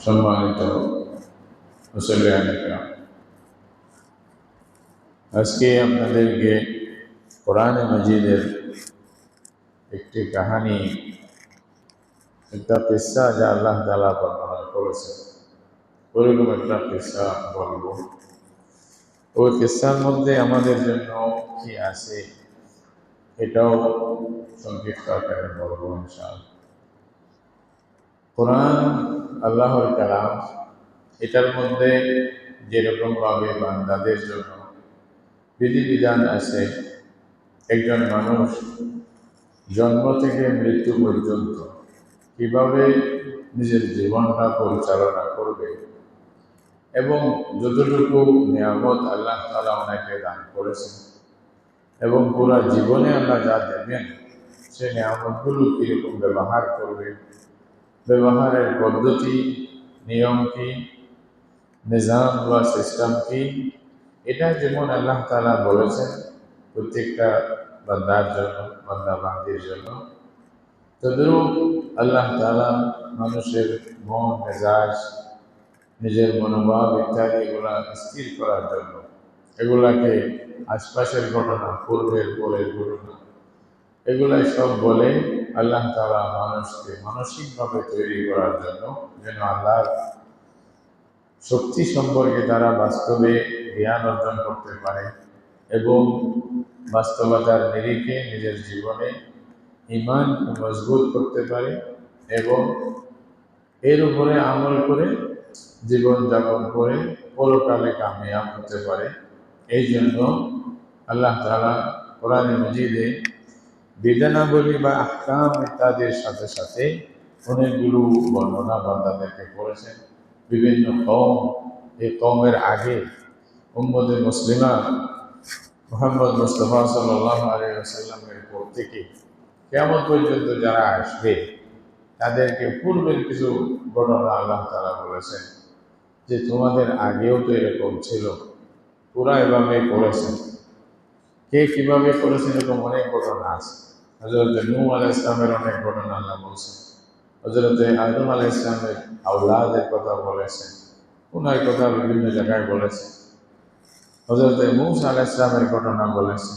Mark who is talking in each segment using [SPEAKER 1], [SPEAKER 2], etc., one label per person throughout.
[SPEAKER 1] সম্মানিত মুসলিয়ান, আজকে আপনাদেরকে কোরআনে মজিদের একটি কাহিনী, একটা কিস্সা যা আল্লাহ তাআলা বর্ণনা করেছেন, ওরকম একটা কিস্সা বলবো। ওই কিস্সার মধ্যে আমাদের জন্য কি আছে এটাও সংক্ষিপ্ত আকারে বলবো ইনশাআল্লাহ। কোরআন আল্লাহর কালাম, এটার মধ্যে যেরকম ভাবে বান্দাদের জন্য বিধিবিধান আছে, একজন মানুষ জন্ম থেকে মৃত্যু পর্যন্ত কিভাবে নিজের জীবনটা পরিচালনা করবে এবং যতটুকু নিয়ামত আল্লাহ তাআলা ওনাকে দান করেছেন এবং পুরা জীবনে আল্লাহ যা দেবেন সে নিয়ামতগুলো কীরকম ব্যবহার করবে, ব্যবহারের পদ্ধতি, নিয়ম কি, নিজাম বা সিস্টেম কি, এটা যেমন আল্লাহ তাআলা বলেছেন প্রত্যেকটা বান্দার জন্য, বান্দা বান্দির জন্য, তদ্রূপ আল্লাহ তাআলা মানুষের মন মেজাজ, নিজের মনোভাব ইত্যাদি এগুলা স্থির করার জন্য, এগুলাকে আশপাশের ঘটনা, পূর্বের পরের ঘটনা, এগুলাই সব বলে আল্লাহ তাআলা মানুষকে মানসিকভাবে তৈরি করার জন্য, যেন আল্লাহর শক্তি সম্পর্কে তারা বাস্তবে জ্ঞান অর্জন করতে পারে এবং বাস্তবতার নিরিখে নিজের জীবনে ঈমান মজবুত করতে পারে এবং এর উপরে আমল করে জীবনযাপন করে পরকালে কামিয়াব হতে পারে। এই জন্য আল্লাহ তাআলা কোরআনে মজিদে বিধানাবলী বা আহকাম ইত্যাদির সাথে সাথে অনেকগুলো বর্ণনা বান্দাদেরকে করেছেন। বিভিন্ন কওম, এই কওমের আগে উম্মতে মুসলিমা মুহাম্মদ মুস্তাফা সাল্লাল্লাহু আলাইহি ওয়াসাল্লামের পর থেকে কিয়ামত পর্যন্ত যারা আসবে তাদেরকে পূর্বের কিছু ঘটনা আল্লাহ তাআলা বলেছেন যে তোমাদের আগেও তো এরকম ছিল, পুরা এভাবে করেছেন। কে কিভাবে করেছেন এরকম অনেক ঘটনা আছে। হযরত নূহ আলাইহিস সালামের অনেক ঘটনা আল্লাহ বলছেন, হযরত আদম আলাইহিস সালামের আওলাদের কথা বলেছেন, ওনার কথা বিভিন্ন জায়গায় বলেছেন। হযরত মূসা আলাইহিস সালামের ঘটনা বলেছেন,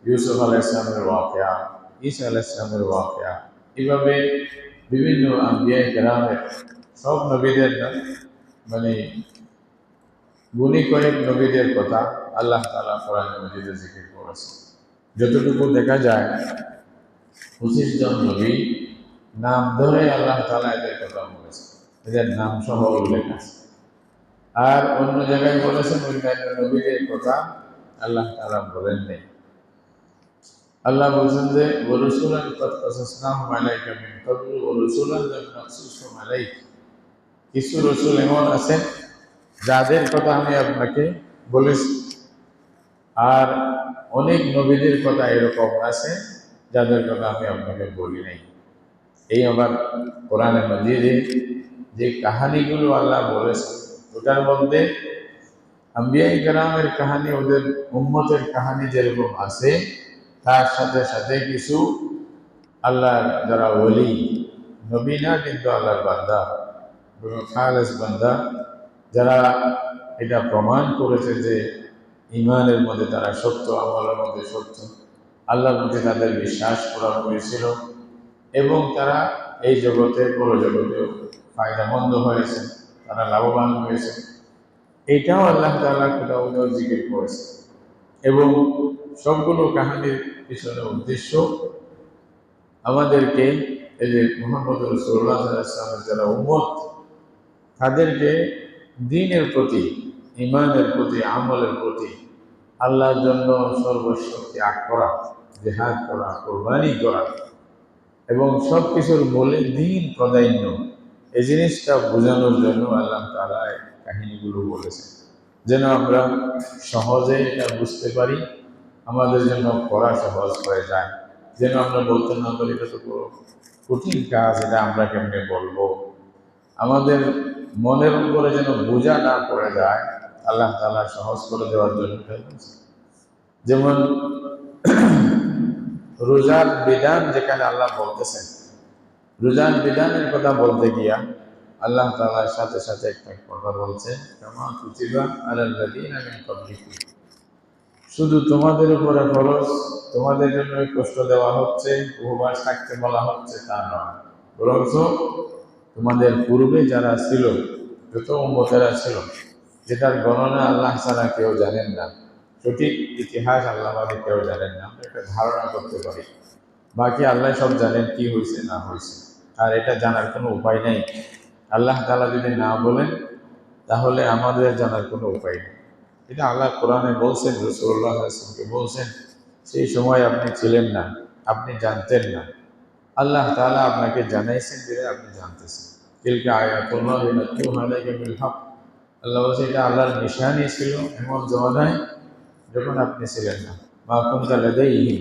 [SPEAKER 1] ইউসুফ আলাইহিস সালামের ওয়াকিয়া, ঈসা আলাইহিস সালামের ওয়াকিয়া, এইভাবে বিভিন্ন আম্বিয়া কেরামের সব নবীদের মানে গুণী কয়েক নবীদের কথা আল্লাহ তাআলা কোরআনে মাজিদে জিকির করেছেন। যতটুকু দেখা যায় 25 জন নবী নাম ধরে আল্লাহ তাআলা এদের কথা বলেছেন, এদের নাম সহ উল্লেখ আছে। আর অন্য জায়গায় বলেছেন অন্যান্য নবীদের কথা আল্লাহ তাআলা বলেন নাই। আল্লাহ বলছেন যে ওয়ারসুলান কাদ কাসাসনাহুম আলাইকা মিন ক্বাবলু ওয়া রাসূলান লাম নাকসুসহুম আলাইক, কিছু রাসূল এমন আছেন যাদের কথা আমি আপনাকে বলেছি, আর অনেক নবীদের কথা এরকম আছে যাদের কথা আমি আপনাকে বলি নাই। এই আবার কোরআনে মাজিদে যে কাহিনীগুলো আল্লাহ বলেছেন ওটার মধ্যে আম্বিয়া কেরামের কাহিনী, ওদের উম্মতের কাহিনী যেরকম আছে, তার সাথে সাথে কিছু আল্লাহর যারা ওলি, নবী না কিন্তু আল্লাহর বান্দা, খালেস বান্দা, যারা এটা প্রমাণ করেছে যে ঈমানের মধ্যে তারা সত্য, আমলের মধ্যে সত্য, আল্লাহর মধ্যে তাদের বিশ্বাস করা হয়েছিল এবং তারা এই জগতে বড় জগতেও ফায়দামন্দ হয়েছে, তারা লাভবান হয়েছে। এইটাও আল্লাহ তাআলা কোথাও কোথাও জিকির করেছে এবং সবগুলো কাহিনীর পিছনে উদ্দেশ্য আমাদেরকে এই যে মুহাম্মদ রাসূলুল্লাহ সাল্লাল্লাহু আলাইহি ওয়াসাল্লামের যারা উম্মত, তাদেরকে দ্বীনের প্রতি, ঈমানের প্রতি, আমলের প্রতি আল্লাহর জন্য সর্বস্ব ত্যাগ করা, জিহাদ করা, কুরবানি করা এবং সব কিছুর মূলে দ্বীন প্রাধান্য, এই জিনিসটা বোঝানোর জন্য আল্লাহ তাআলা এই কাহিনীগুলো বলেছেন, যেন আমরা সহজে এটা বুঝতে পারি, আমাদের জন্য পড়া সহজ হয়ে যায়, যেন আমরা বলতে না পারি এটা তো বড় কঠিন কাজ, এটা আমরা কেমনে বলবো, আমাদের মনের উপরে যেন বোঝা না পড়ে যায়, আল্লাহ তাআলা সহজ করে দেওয়ার জন্য। যেমন রোজার বিধান যেখানে আল্লাহ বলতেছেন রোজার বিধানের কথা বলতে গিয়া আল্লাহ তাআলার সাথে সাথে একটা কথা বলছেন, কামা কুতিবা আলাল্লাযীনা মিন ক্বাবলিকুম, শুধু তোমাদের উপরে ফরজ, তোমাদের জন্য কষ্ট দেওয়া হচ্ছে, উপবাস থাকতে বলা হচ্ছে তা নয়, বরঞ্চ তোমাদের পূর্বে যারা ছিল, যত উম্মতেরা ছিল, যেটার গণনা আল্লাহ ছাড়া কেউ জানেন না, সঠিক ইতিহাস আল্লাহ বাদে কেউ জানেন না, আমরা একটা ধারণা করতে পারি, বাকি আল্লাহ সব জানেন কি হয়েছে না হয়েছে। আর এটা জানার কোনো উপায় নেই। আল্লাহ তাআলা যদি না বলেন তাহলে আমাদের জানার কোনো উপায় নেই। এটা আল্লাহ কোরআনে বলছেন, রাসূলুল্লাহ সাল্লাল্লাহু আলাইহি ওয়াসাল্লামকে বলছেন, সেই সময় আপনি ছিলেন না, আপনি জানতেন না, আল্লাহ তাআলা আপনাকে জানাইছেন বলে আপনি জানতেছেন। তিলকা আয়াতুল্লাহি নাতলুহা আলাইকা বিল হক, আল্লাহ বলছে এটা আল্লাহর নিশানি ছিল এমন জমানায় যখন আপনি ছিলেন না। মা কুনতা লাদাইহিম,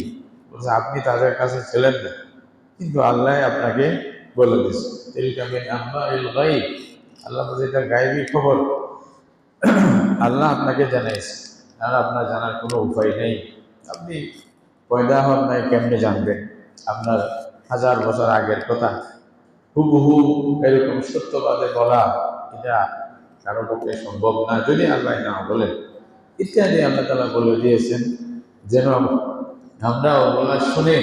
[SPEAKER 1] বলছে আপনি তাদের কাছে ছিলেন না, কিন্তু আল্লাহ আপনাকে বলে দিয়েছে। তিলকা মিন আম্বাইল গায়ব, আল্লাহ বলছে এটা গায়বী খবর, আল্লাহ আপনাকে জানাইছে, আর আপনার জানার কোনো উপায় নেই। আপনি পয়দা হন নাই, কেমনে জানবেন? আপনার 1000 বছর আগের কথা হুবহু এরকম সত্যবাদে বলা, এটা কারো পক্ষে সম্ভব না যদি আল্লাহ না বলেন। ইত্যাদি আল্লাহ তাআলা বলে দিয়েছেন, যেন আমরা ওগুলা শুনে,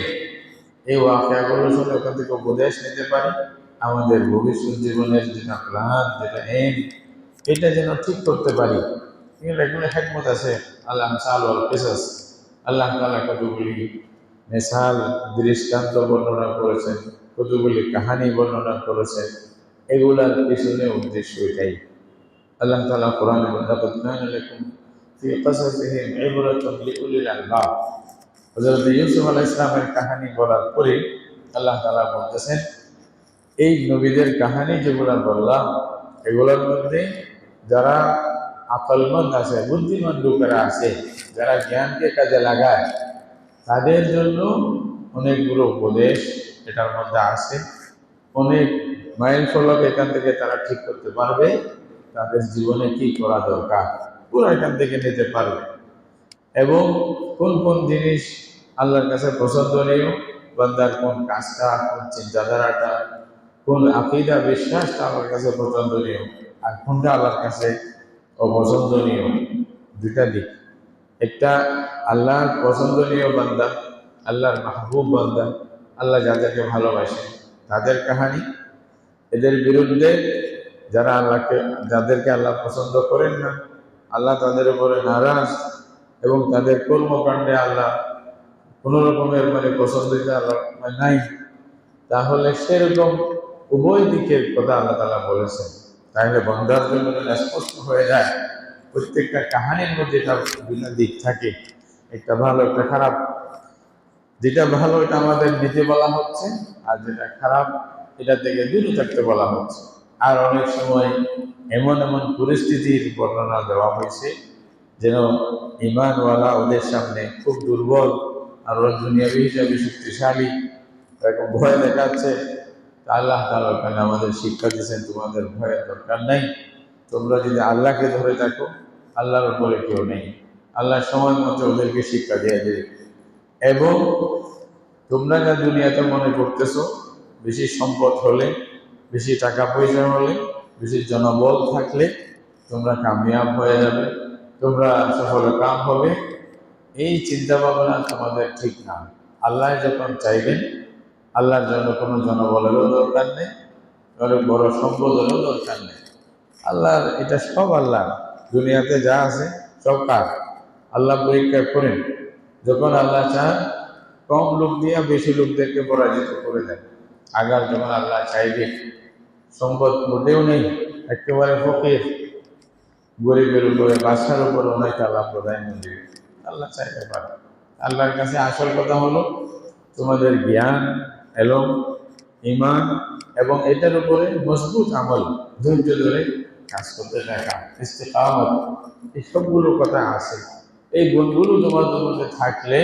[SPEAKER 1] এই ওয়াকিয়াগুলো শুনে ওখান থেকে উপদেশ নিতে পারি, আমাদের ভবিষ্যৎ জীবনের যেটা প্ল্যান, যেটা এম, এটা যেন ঠিক করতে পারি। এগুলো হিকমত আছে। আল্লাহ মিসাল ওয়াল কিসাস, আল্লাহ তাআলা কতগুলি মিসাল, দৃষ্টান্ত বর্ণনা করেছেন, কতগুলি কাহিনী বর্ণনা করেছেন, এগুলার পিছনে উদ্দেশ্য এটাই। আল্লাহ তাআলা কোরআনে বলেন, লাকাদ কানা লাকুম ফি কাসাসিহিম ইবরাতুন লিউলিল আলবাব। হযরত ইউসুফ আলাইহিস সালামের কাহিনী বলার পরে আল্লাহ তাআলা বলতেছেন, এই নবীদের কাহিনী যেগুলো বললাম, এগুলোর মধ্যে যারা আকলমন্দ আছে, বুদ্ধিমান লোকেরা আছে, যারা জ্ঞানকে কাজে লাগায়, তাদের জন্য অনেকগুলো উপদেশ এটার মধ্যে আছে। অনেক মাইল ফলক এখান থেকে তারা ঠিক করতে পারবে, তাদের জীবনে কি করা দরকার পুরো এখান থেকে নিতে পারবে, এবং কোন কোন জিনিস আল্লাহর কাছে পছন্দনীয়, বান্দার কোন কাজটা, কোন চিন্তাধারাটা, কোন আকীদা বিশ্বাসটা আল্লাহর কাছে পছন্দনীয়, আর কোনটা আল্লাহর কাছে অপছন্দনীয়। দুইটা দিক, একটা আল্লাহর পছন্দনীয় বান্দা, আল্লাহর মাহবুব বান্দা, আল্লাহ যাদেরকে ভালোবাসে তাদের কাহিনী, এদের বিরুদ্ধে যারা আল্লাহকে, যাদেরকে আল্লাহ পছন্দ করেন না, আল্লাহ তাদের উপরে নারাজ, এবং তাদের কর্মকাণ্ডে আল্লাহ কোনো রকমের পছন্দিতা আল্লাহ নাই, তাহলে সেরকম উভয় দিকের কথা আল্লাহ তাআলা বলেছেন। তাহলে বান্দার জন্য স্পষ্ট হয়ে যায় প্রত্যেকটা কাহিনীর মধ্যে এটা দুটা দিক থাকে, একটা ভালো একটা খারাপ। যেটা ভালো এটা আমাদের নিতে বলা হচ্ছে, আর যেটা খারাপ এটা থেকে দূরে থাকতে বলা হচ্ছে। আর অনেক সময় এমন এমন পরিস্থিতির বর্ণনা দেওয়া হয়েছে যেন ইমানওয়ালা ওদের সামনে খুব দুর্বল, আর ওরা দুনিয়াবী হিসাবে শক্তিশালী, এরকম ভয় দেখাচ্ছে। আল্লাহ তাআলা ওখানে আমাদের শিক্ষা দিয়েছেন, তোমাদের ভয়ের দরকার নাই, তোমরা যদি আল্লাহকে ধরে থাকো, আল্লাহর উপরে কেউ নেই, আল্লাহ সময় মতো ওদেরকে শিক্ষা দিয়ে দেবে। এবং তোমরা যা দুনিয়াতে মনে করতেছো, বেশি সম্পদ হলে, বেশি টাকা পয়সা হলে, বেশি জনবল থাকলে তোমরা কামিয়াব হয়ে যাবে, তোমরা সফল কাম হবে, এই চিন্তা ভাবনা তোমাদের ঠিক না। আল্লাহ যখন চাইবেন, আল্লাহর জন্য কোনো জনবলেরও দরকার নেই, অনেক বড় সম্পদেরও দরকার নেই। আল্লাহর এটা সব আল্লাহ, দুনিয়াতে যা আছে সব কার। আল্লাহ পরীক্ষা করেন, যখন আল্লাহ চান কম লোক দিয়ে বেশি লোকদেরকে পরাজিত করে দেন। আগার যখন আল্লাহ চাইবে, সম্পদ মোটেও নেই, একেবারে ফকির, গরিবের উপরে, বাদশার উপরে অনেক আল্লাহ প্রধানমন্ত্রী, আল্লাহ চাইতে পারে। আল্লাহর কাছে আসল কথা হলো তোমাদের জ্ঞান এবং ইমান, এবং এটার উপরে মজবুত আমল, ধৈর্য ধরে কাজ করতে থাকা, ইস্তেকামত, এই সবগুলো কথা আছে। এই গুণগুলো তোমাদের মধ্যে থাকলে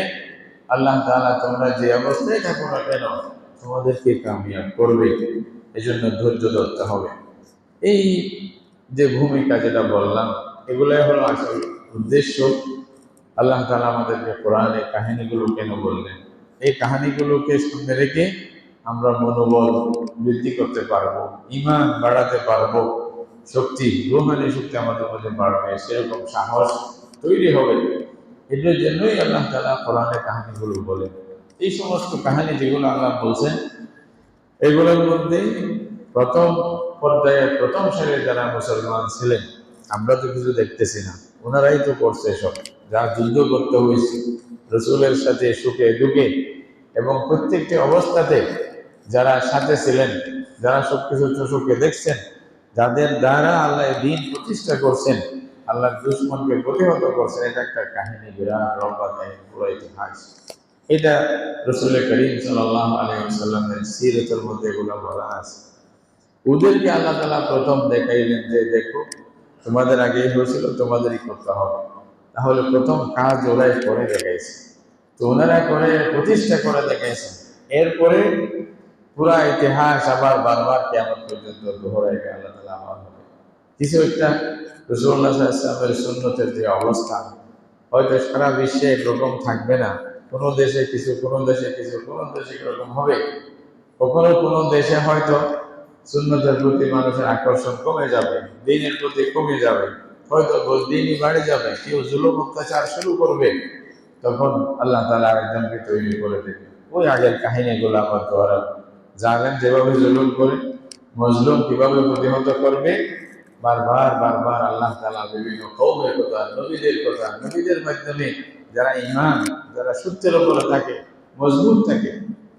[SPEAKER 1] আল্লাহ তাআলা তোমরা যে অবস্থায় থাকো না কেন তোমাদেরকে কামিয়াব করবে। এই জন্য ধৈর্য ধরতে হবে। এই যে ভূমিকা যেটা বললাম, এগুলাই হলো আসল উদ্দেশ্য। আল্লাহ তাআলা আমাদেরকে কোরআনে কাহিনীগুলো কেন বললেন, এই কাহিনীগুলোকে সামনে রেখে আমরা মনোবল বৃদ্ধি করতে পারবো, ইমান বাড়াতে পারবো, শক্তি, রুহানি শক্তি আমাদের মধ্যে বাড়বে, সেরকম সাহস তৈরি হবে। এটার জন্যই আল্লাহ তাআলা কোরআনে কাহিনীগুলো বলেন। এই সমস্ত কাহিনী যেগুলো আল্লাহ বলছেন, এগুলোর মধ্যে প্রথম পর্যায়ে প্রথম সারির যারা মুসলমান ছিলেন, আমরা তো কিছু দেখতেছি না, ওনারাই তো করছে সব, যা যুদ্ধ করতে হয়েছে রসুলের সাথে সুখে দুঃখে এবং প্রত্যেকটি অবস্থাতে যারা সাথে ছিলেন, যারা সবকিছু চোখে দেখছেন, যাদের দ্বারা আল্লাহ দিন প্রতিষ্ঠা করছেন, আল্লাহর দুশমনকে প্রতিহত করছেন, এটা একটা কাহিনী, বিরাট লম্বা কাহিনী, পুরো ইতিহাস। এটা রসুল করিম সাল্লাল্লাহু আলাইহি ওয়াসাল্লামের সিরাতের মধ্যে এগুলো বলা আছে। ওদেরকে আল্লাহ তাআলা প্রথম দেখাইলেন যে দেখো, তোমাদের আগেই হয়েছিল, তোমাদেরই করতে হবে। তাহলে প্রথম কাজ ওরাই করে দেখাইছে, তো ওনারা করে প্রতিষ্ঠা করে দেখাইছেন। এরপরে পুরা ইতিহাস আবার বারবার কিয়ামত পর্যন্ত দোহরাইবে আল্লাহ তাআলা আমার হবে। কিছু একটা রাসূলুল্লাহ সাল্লাল্লাহু আলাইহি ওয়াসাল্লামের সুন্নতের যে অবস্থা, হয়তো সারা বিশ্বে একরকম থাকবে না, কোনো দেশে কিছু, কোনো দেশে কিছু, কোনো দেশে এরকম হবে। কখনো কোনো দেশে হয়তো সুন্নতের প্রতি মানুষের আকর্ষণ কমে যাবে, দ্বীনের প্রতি কমে যাবে, হয়তো দিনই বাড়ে যাবে, কেউ জুলুম অত্যাচার শুরু করবে, তখন আল্লাহ তাআলা একজনকে তৈরি করে দেবে। ওই আগের কাহিনীগুলো আবার দোহরা, জানেন যেভাবে জুলুম করে মজলুম কিভাবে প্রতিহত করবে, বারবার বারবার আল্লাহ তাআলা বিভিন্ন কওমের কথা, নবীদের কথা, নবীদের মাধ্যমে যারা ঈমান, যারা সত্যের উপরে থাকে, মজবুত থাকে,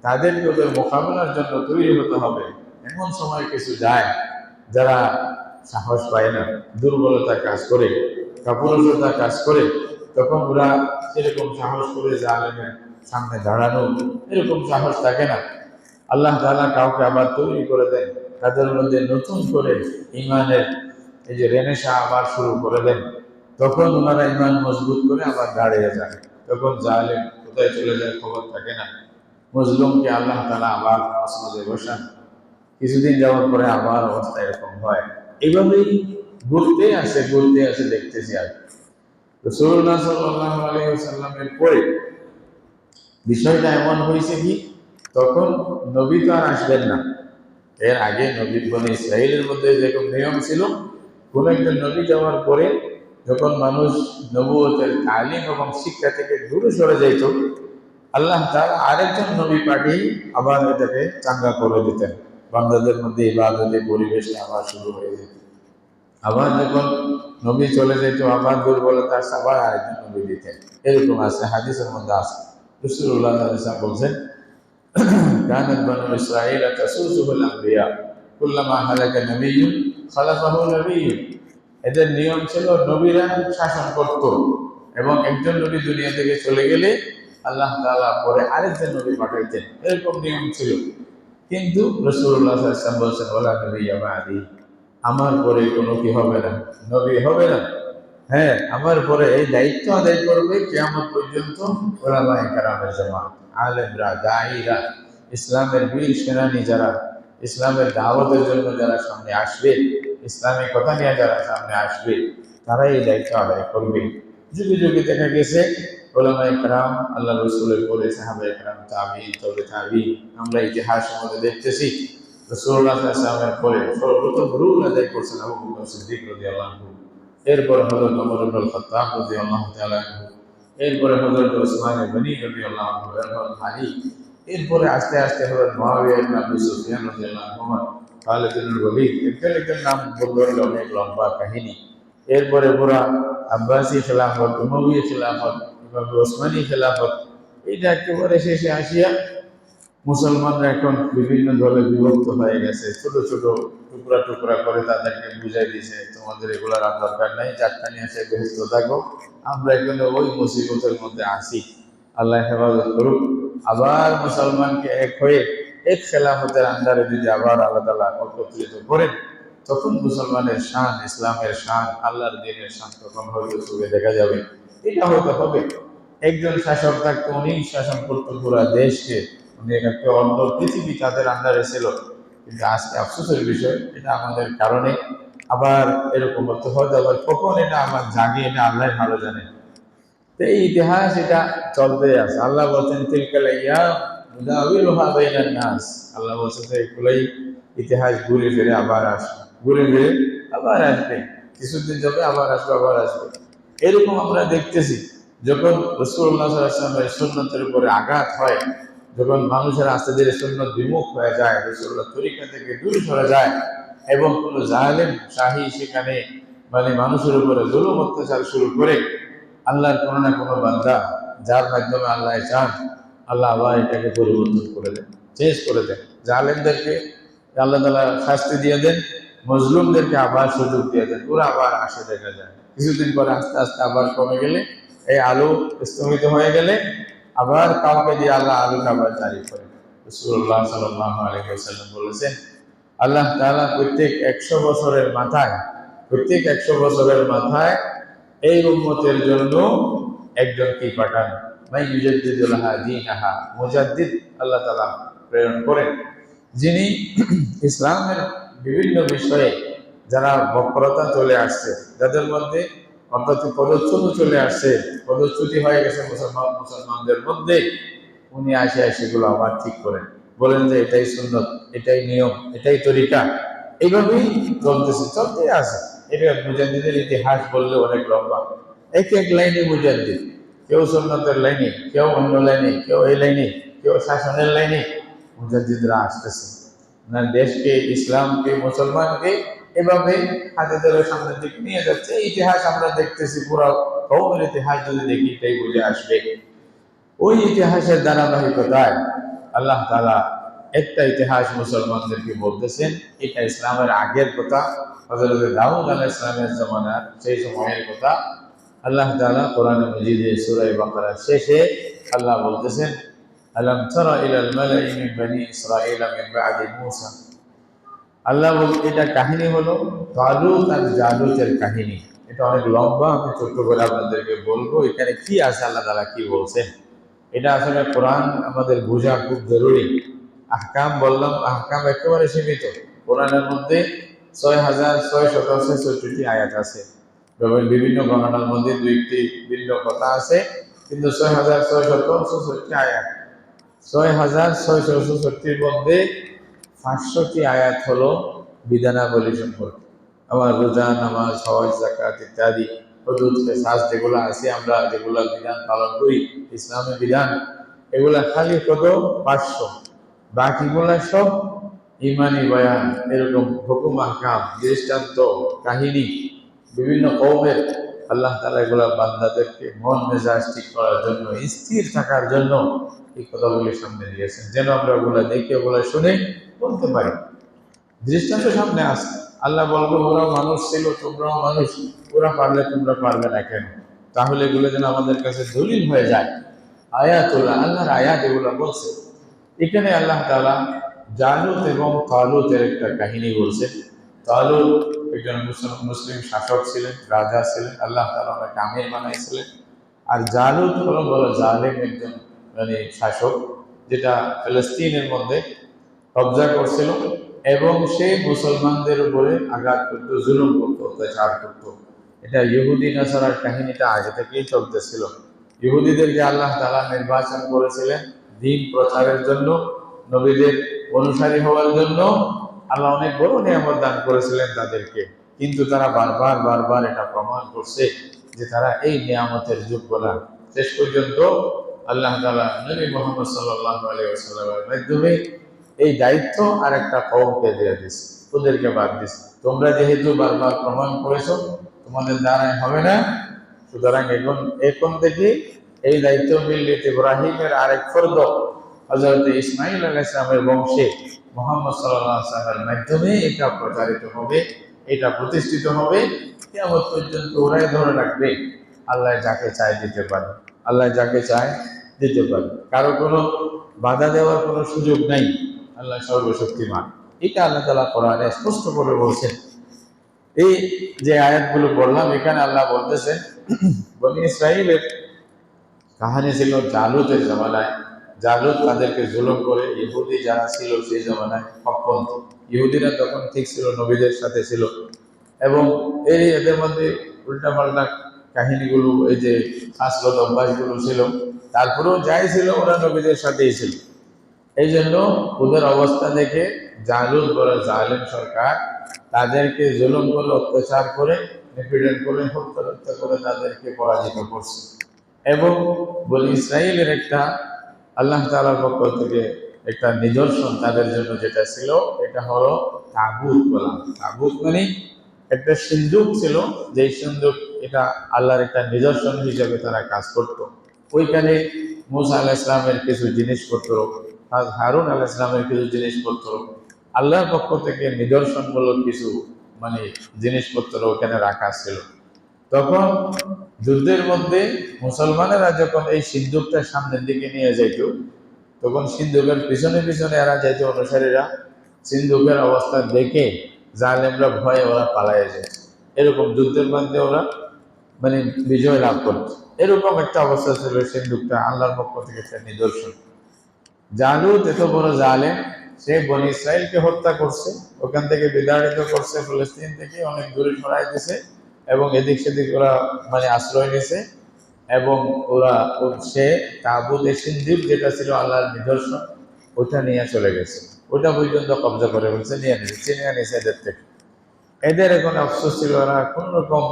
[SPEAKER 1] তাদেরকে ওদের মোকাবেলার জন্য তৈরি হতে হবে। এমন সময় কিছু যায় যারা সাহস পায় না, দুর্বলতা কাজ করে, কাপুরুষতা কাজ করে, তখন ওরা সেরকম সাহস করে জালেমের সামনে দাঁড়ানো, এরকম সাহস থাকে না। আল্লাহ তাআলা কাউকে আবার তৈরি করে দেন, তাদের মধ্যে নতুন করে ইমানের এই যে রেনেশা আবার শুরু করে দেন, তখন ওনারা ইমান মজবুত করে আবার দাঁড়িয়ে যায়। তখন জালেম কোথায় চলে যায় খবর থাকে না, মজলুমকে আল্লাহ তাআলা আবার আসমানে বসান, কিছুদিন যাওয়ার পরে আবার অবস্থা এরকম হয়। এইভাবেই ঘুরতে আসে দেখতেছি। আর রাসূলুল্লাহ সাল্লাল্লাহু আলাইহি ওয়াসাল্লামের পরে বিষয়টা এমন হয়েছে কি, তখন নবী তো আর আসবেন না। এর আগে নবী বনী ইসরাইলের মধ্যে যেরকম নিয়ম ছিল, কোন একজন নবী যাওয়ার পরে যখন মানুষ নবুয়তের তালিম এবং শিক্ষা থেকে দূরে সরে যাইত, আল্লাহ তাআলা আরেকজন নবী পাঠিয়ে আবার এটাকে চাঙ্গা করে দিতেন। বান্দাদের মধ্যে ইবাদতের পরিবেশটা আবার শুরু হয়ে যেত। আবার যখন নবী চলে যেত, আবার দুর্বলতা আসে, আবার আরেকজন নবী দিতেন। এরকম আছে, হাদিসের মধ্যে আছে। রাসূলুল্লাহ সাল্লাল্লাহু আলাইহি ওয়াসাল্লাম বলছেন, কানাত বানু ইসরাঈল তাসুসুহুল আমবিয়া কুল্লামা হালাকা নাবিয়্যুন খালাফাহু নাবিয়্যুন। এদের নিয়ম ছিল নবীরা শাসন করত এবং একজন নবী দুনিয়া থেকে চলে গেলে আল্লাহ তাআলা পরে আরেকজন নবী পাঠাইতেন, এরকম নিয়ম ছিল। কিন্তু রাসূলুল্লাহ সাল্লাল্লাহু আলাইহি ওয়াসাল্লাম বলছেন, ওয়ালা নাবিয়্যা বা'দি, আমার পরে কোনো কি হবে না, নবী হবে না। হ্যাঁ, আমার পরে এই দায়িত্ব আদায় করবে কিয়ামত পর্যন্ত উলামায়ে কেরামের জামাত, আলেমরা, দাঈরা, ইসলামের বীর সেনানী যারা ইসলামের দাওয়াতের জন্য যারা সামনে আসবে, ইসলামের কথা নিয়ে যারা সামনে আসবে, তারাই এই দায়িত্ব আদায় করবে। যুগে যুগে দেখা গেছে উলামায়ে কেরাম, আল্লাহ রাসূলের পরে সাহাবায়ে কেরাম, তাবিঈন, তবে তাবিঈন, আমরা ইতিহাসের মধ্যে দেখতেছি রাসূলুল্লাহ সাল্লাল্লাহু আলাইহি ওয়াসাল্লামের পরে সর্বপ্রথম রুল আদায় করছেন আবু বকর সিদ্দিক রাদিয়াল্লাহু আনহু, এরপরে হযরত ওমর ইবনে খাত্তাব রাদিয়াল্লাহু তাআলা আনহু, এরপরে হযরত ওসমান গনি রাদিয়াল্লাহু আনহু, এরপর আলী, এরপরে আস্তে আস্তে হযরত মুআবিয়া ইবনে আবি সুফিয়ান রাদিয়াল্লাহু আনহু, খালিদ ইবনে ওয়ালিদ, একজন নাম বললে অনেক লম্বা কাহিনী। এরপরে পুরা আব্বাসী খেলাফত, উমাইয়া খেলাফত, ওসমানী খেলাফত, এটা একেবারে শেষে আসিয়া মুসলমানরা এখন বিভিন্ন দলে বিভক্ত হয়ে গেছে, ছোট ছোট টুকরা টুকরা করে তাদেরকে বুঝাই দিয়েছে, তোমাদের এগুলার আর দরকার নাই, যাত্রা নিয়ে এসে ব্যস্ত থাকো, আমরা এখানে ওই মুসিবতের মধ্যে আসি। আল্লাহ হেফাজত করুক। আবার মুসলমানকে এক হয়ে এক খেলাফতের আন্ডারে যদি আবার আল্লাহ তাআলা একত্রিত করেন, তখন মুসলমানের শান, ইসলামের শান, আল্লাহর দ্বীনের শান তখন হয়তো চোখে দেখা যাবে। এটা হয়তো হবে। একজন শাসক থাকতো, উনি শাসন করতো পুরা দেশকে, উনি একটা অর্ধ পৃথিবী তাদের আন্ডারে ছিল। কিন্তু আজকে আফসোসের বিষয়, এটা আমাদের কারণে আবার এরকম হতে হয়তো, আবার কখন এটা আমার জাগে, এটা আল্লাহ ভালো জানে। তো এই ইতিহাস এটা চলতে আছে। আল্লাহ বলছেন, তিলকাল আইয়াম নুদাউিলুহা বাইনান নাস। আল্লাহ বলছেন যে এগুলোই ইতিহাস ঘুরে ফিরে আবার আসবে, ঘুরে ফিরে আবার আসবে, কিছুদিন যাবে আবার আসবে, আবার আসবে। এরকম আমরা দেখতেছি যখন রাসূলুল্লাহ সাল্লাল্লাহু আলাইহি ওয়াসাল্লামের সুন্নতের উপরে আঘাত হয়, যখন মানুষের আস্তে ধীরে সুন্নত বিমুখ হয়ে যায়, রাসূলুল্লাহ তরিকা থেকে দূরে সরে যায়, এবং কোনো জালেম শাহী সেখানে মানুষের উপরে জুলুম অত্যাচার শুরু করে, আল্লাহর কোনো না কোনো বান্দা যার মাধ্যমে আল্লাহ চান, আল্লাহ আবার এটাকে পরিবর্তন করে দেন, চেঞ্জ করে দেন। জালেমদেরকে আল্লাহ তাআলা শাস্তি দিয়ে দেন, মজলুমদেরকে আবার সুযোগ দিয়ে দেন, ওরা আবার আসে দেখা যায়। কিছুদিন পরে আস্তে আস্তে আবার কমে গেলে, এই আলো স্থগিত হয়ে গেলে আবার কাউকে দিয়ে আল্লাহ আলোটা আবার জারি করে। রাসূলুল্লাহ সাল্লাল্লাহু আলাইহি ওয়াসাল্লাম বলেছেন, আল্লাহ তাআলা প্রত্যেক 100 বছরের মাথায় এই উম্মতের জন্য একজন কি পাঠান, মাই ইউজাদ্দিদু লাহা দীনাহা, মুজাদ্দিদ আল্লাহ তাআলা প্রেরণ করেন, যিনি ইসলামের বিভিন্ন বিষয়ে যারা বক্রতা চলে আসছে, যাদের মধ্যে অর্থাৎ পদচ্যুত চলে আসছে, পদচ্যুতি হয়ে গেছে মুসলমানদের মধ্যে, উনি আসে সেগুলো আবার ঠিক করেন, বলেন যে এটাই সুন্নত, এটাই নিয়ম, এটাই তরিকা, এইভাবেই চলতেই আছে। এটা মুজাদ্দিদের ইতিহাস বললে অনেক লম্বা, এক এক লাইনে মুজাদ্দিদ, কেউ সুন্নতের লাইনে, কেউ অন্য লাইনে, কেউ এই লাইনে, কেউ শাসনের লাইনে, মুজাদ্দিদরা আসতেছে না, দেশকে, ইসলামকে, মুসলমানকে এভাবে হাতে ধরে সামনের দিকে নিয়ে যাচ্ছে। ইতিহাস আমরা দেখতেছি, পুরো কওমের ইতিহাস যদি দেখি তাই বুঝে আসবে। ওই ইতিহাসের ধারাবাহিকতায় আল্লাহ তাআলা একটা ইতিহাস মুসলমানদেরকে বলতেছেন, এটা ইসলামের আগের কথা, হযরত দাউদ আলাইহিস সালামের জামানার সেই সময়ের কথা। আল্লাহ তাআলা কোরআনে মাজিদে সূরা বাকারার শেষে আল্লাহ বলতেছেন, আলাম তারা ইলাল মালাই মিন বনি ইসরাঈলা মিন বাদি মূসা। আল্লাহ এটা কাহিনী হলো তালুত আর জালুতের কাহিনী। এটা অনেক লম্বা, আমি ছোট্ট করে আপনাদেরকে বলবো এখানে কি আছে, আল্লাহ তাআলা কি বলছেন। এটা আসলে কোরআন আমাদের বোঝা খুব জরুরি। আহকাম বললাম, আহকাম একেবারে সীমিত। কোরআনের মধ্যে ৬,৬৬৬টি আয়াত আছে, বিভিন্ন গণনার মধ্যে দুইটি ভিন্ন কথা আছে, কিন্তু ৬,৬৬৬ আয়াত। ৬,৬৬৬টির মধ্যে ৫০০টি আয়াত হলো বিধানাবলী সম্পর্কে, আমার রোজা, নামাজ, হজ, যাকাত ইত্যাদি হুদুদ, কিসাস যেগুলো আছে, আমরা যেগুলো বিধান পালন করি, ইসলামের বিধান, এগুলা খালি কত ৫০০। বাকিগুলা সব ইমানি বয়ান, এরকম হুকুম, আহকাম, দৃষ্টান্ত, কাহিনী, বিভিন্ন কওমের। আল্লাহ তাআলা এগুলা বান্দাদেরকে মন মেজাজ ঠিক করার জন্য, স্থির থাকার জন্য এই কথাগুলি সামনে দিয়েছেন, যেন আমরা ওগুলা দেখে, ওগুলা শুনে বলতে পারি। দৃষ্টান্ত সামনে আসে, আল্লাহ বলবো ওরা মানুষ ছিল, তোমরাও মানুষ, ওরা পারলে তোমরা পারবে না কেন? তাহলে এগুলো যেন আমাদের কাছে দলিল হয়ে যায়, আয়াতুল্লাহ, আল্লাহর আয়াত এগুলো বলছে। এখানে আল্লাহ তাআলা জালুত এবং তালুতের একটা কাহিনী বলছে। তালুত একজন মুসলিম শাসক ছিলেন, রাজা ছিলেন, আল্লাহ তাআলা ওনাকে আমির বানাইছিলেন। আর জালুত হলো বড় জালেম একজন শাসক, যেটা ফিলিস্তিনের মধ্যে কবজা করছিল, এবং সে মুসলমানদের উপরে আঘাত করত, জুলুম করত, অত্যাচার করত। এটা ইহুদি নাসারার কাহিনীটা আগে থেকেই চলতেছিল। ইহুদিদেরকে আল্লাহ তাআলা নির্বাচন করেছিলেন দ্বীন প্রচারের জন্য, নবীদের অনুসারী হওয়ার জন্য। আল্লাহ অনেক বড় নিয়ামত দান করেছিলেন তাদেরকে, কিন্তু তারা বারবার বারবার এটা প্রমাণ করছে যে তারা এই নিয়ামতের যোগ্য না। শেষ পর্যন্ত আল্লাহ তাআলা নবী মুহাম্মদ সাল্লাল্লাহু আলাইহি ওয়াসাল্লামের মাধ্যমে এই দায়িত্ব আর একটা কওমকে দিয়ে দিছে, ওদেরকে বাদ দিছে। তোমরা যেহেতু বারবার প্রমাণ করেছো তোমাদের দ্বারাই হবে না, সুতরাং এখন থেকে এই দায়িত্ব মিল্লাত ইব্রাহিমের আরেক ফরদ হযরত ইসমাঈল আলাইহিস সালামের বংশে মুহাম্মদ সাল্লাল্লাহু আলাইহি ওয়াসাল্লামের মাধ্যমে এটা প্রচারিত হবে, এটা প্রতিষ্ঠিত হবে। কিয়ামত পর্যন্ত ওরাই ধরে রাখবে, আল্লাহ যাকে চায় দিতে পারে, আল্লাহ যাকে চায় দিতে পারে, কারো কোনো বাধা দেওয়ার কোনো সুযোগ নাই। আল্লাহ সর্বশক্তিমান, এটা আল্লাহ তাআলা কোরআনে স্পষ্ট করে বলছেন। এই যে আয়াতগুলো পড়লাম, এখানে আল্লাহ বলতেছেন বনী ইসরাঈলের কাহিনী ছিল জালুতের জামানায়। জালুত তাদেরকে জুলুম করে, ইহুদি যারা ছিল সেই জামানায় হকপন্থী, ইহুদিরা তখন ঠিক ছিল, নবীদের সাথে ছিল, এবং এদের মধ্যে উল্টাপাল্টা কাহিনীগুলো, এই যে শাশ্বত অভ্যাসগুলো ছিল, তারপরেও যাই ছিল ওরা নবীদের সাথেই ছিল। এই জন্য ওদের অবস্থা দেখে জালুত বড় জালেম সরকার তাদেরকে জুলুম করে, অত্যাচার করে, নিপীড়ন করে, হত্যা করে তাদেরকে পরাজিত করছে। এবং বনি ইসরায়েলের একটা আল্লাহ তাআলার পক্ষ থেকে একটা নিদর্শন তাদের জন্য যেটা ছিল, এটা হলো তাবুত বলা। তাবুত মানে একটা সিন্দুক ছিল, যেই সিন্দুক, এটা আল্লাহর একটা নিদর্শন হিসেবে তারা কাজ করত। ওইখানে মুসা আলাইহিস সালামের কিছু জিনিসপত্র, হারুন আলাইহিস সালামের কিছু জিনিসপত্র, আল্লাহর পক্ষ থেকে নিদর্শনমূলক কিছু মানে জিনিসপত্র ওখানে রাখা ছিল। তখন যুদ্ধের মধ্যে মুসলমানেরা যখন এই সিন্ধুকটা সামনের দিকে নিয়ে যাইত, তখন সিন্ধুকের পিছনে পিছনে এরা যাইত, অনুসারীরা সিন্ধুকের অবস্থা দেখে জালেমরা ভয়ে ওরা পালাইয়া যায়। এরকম যুদ্ধের মধ্যে ওরা মানে বিজয় লাভ করত। এরকম একটা অবস্থা ছিল সিন্ধুকটা, আল্লাহর পক্ষ থেকে একটা নিদর্শন। জালুত এত বড় জালেম, সে বনি ইসরায়েলকে হত্যা করছে, ওখান থেকে বিতাড়িত করছে, ফিলিস্তিন থেকে অনেক দূরে সরাই দিছে, এবং এদিক সেদিক ওরা মানে আশ্রয় নিছে। এবং ওরা সে তাবুত সিন্দিক যেটা ছিল আল্লাহর নিদর্শন, ওটা নিয়ে চলে গেছে, ওটা পর্যন্ত কবজা করে ফেলছে, নিয়ে নিয়েছে, চিনিয়ে নিয়েছে এদের থেকে। এদের এখন আফসোস ছিল, ওরা কোন রকম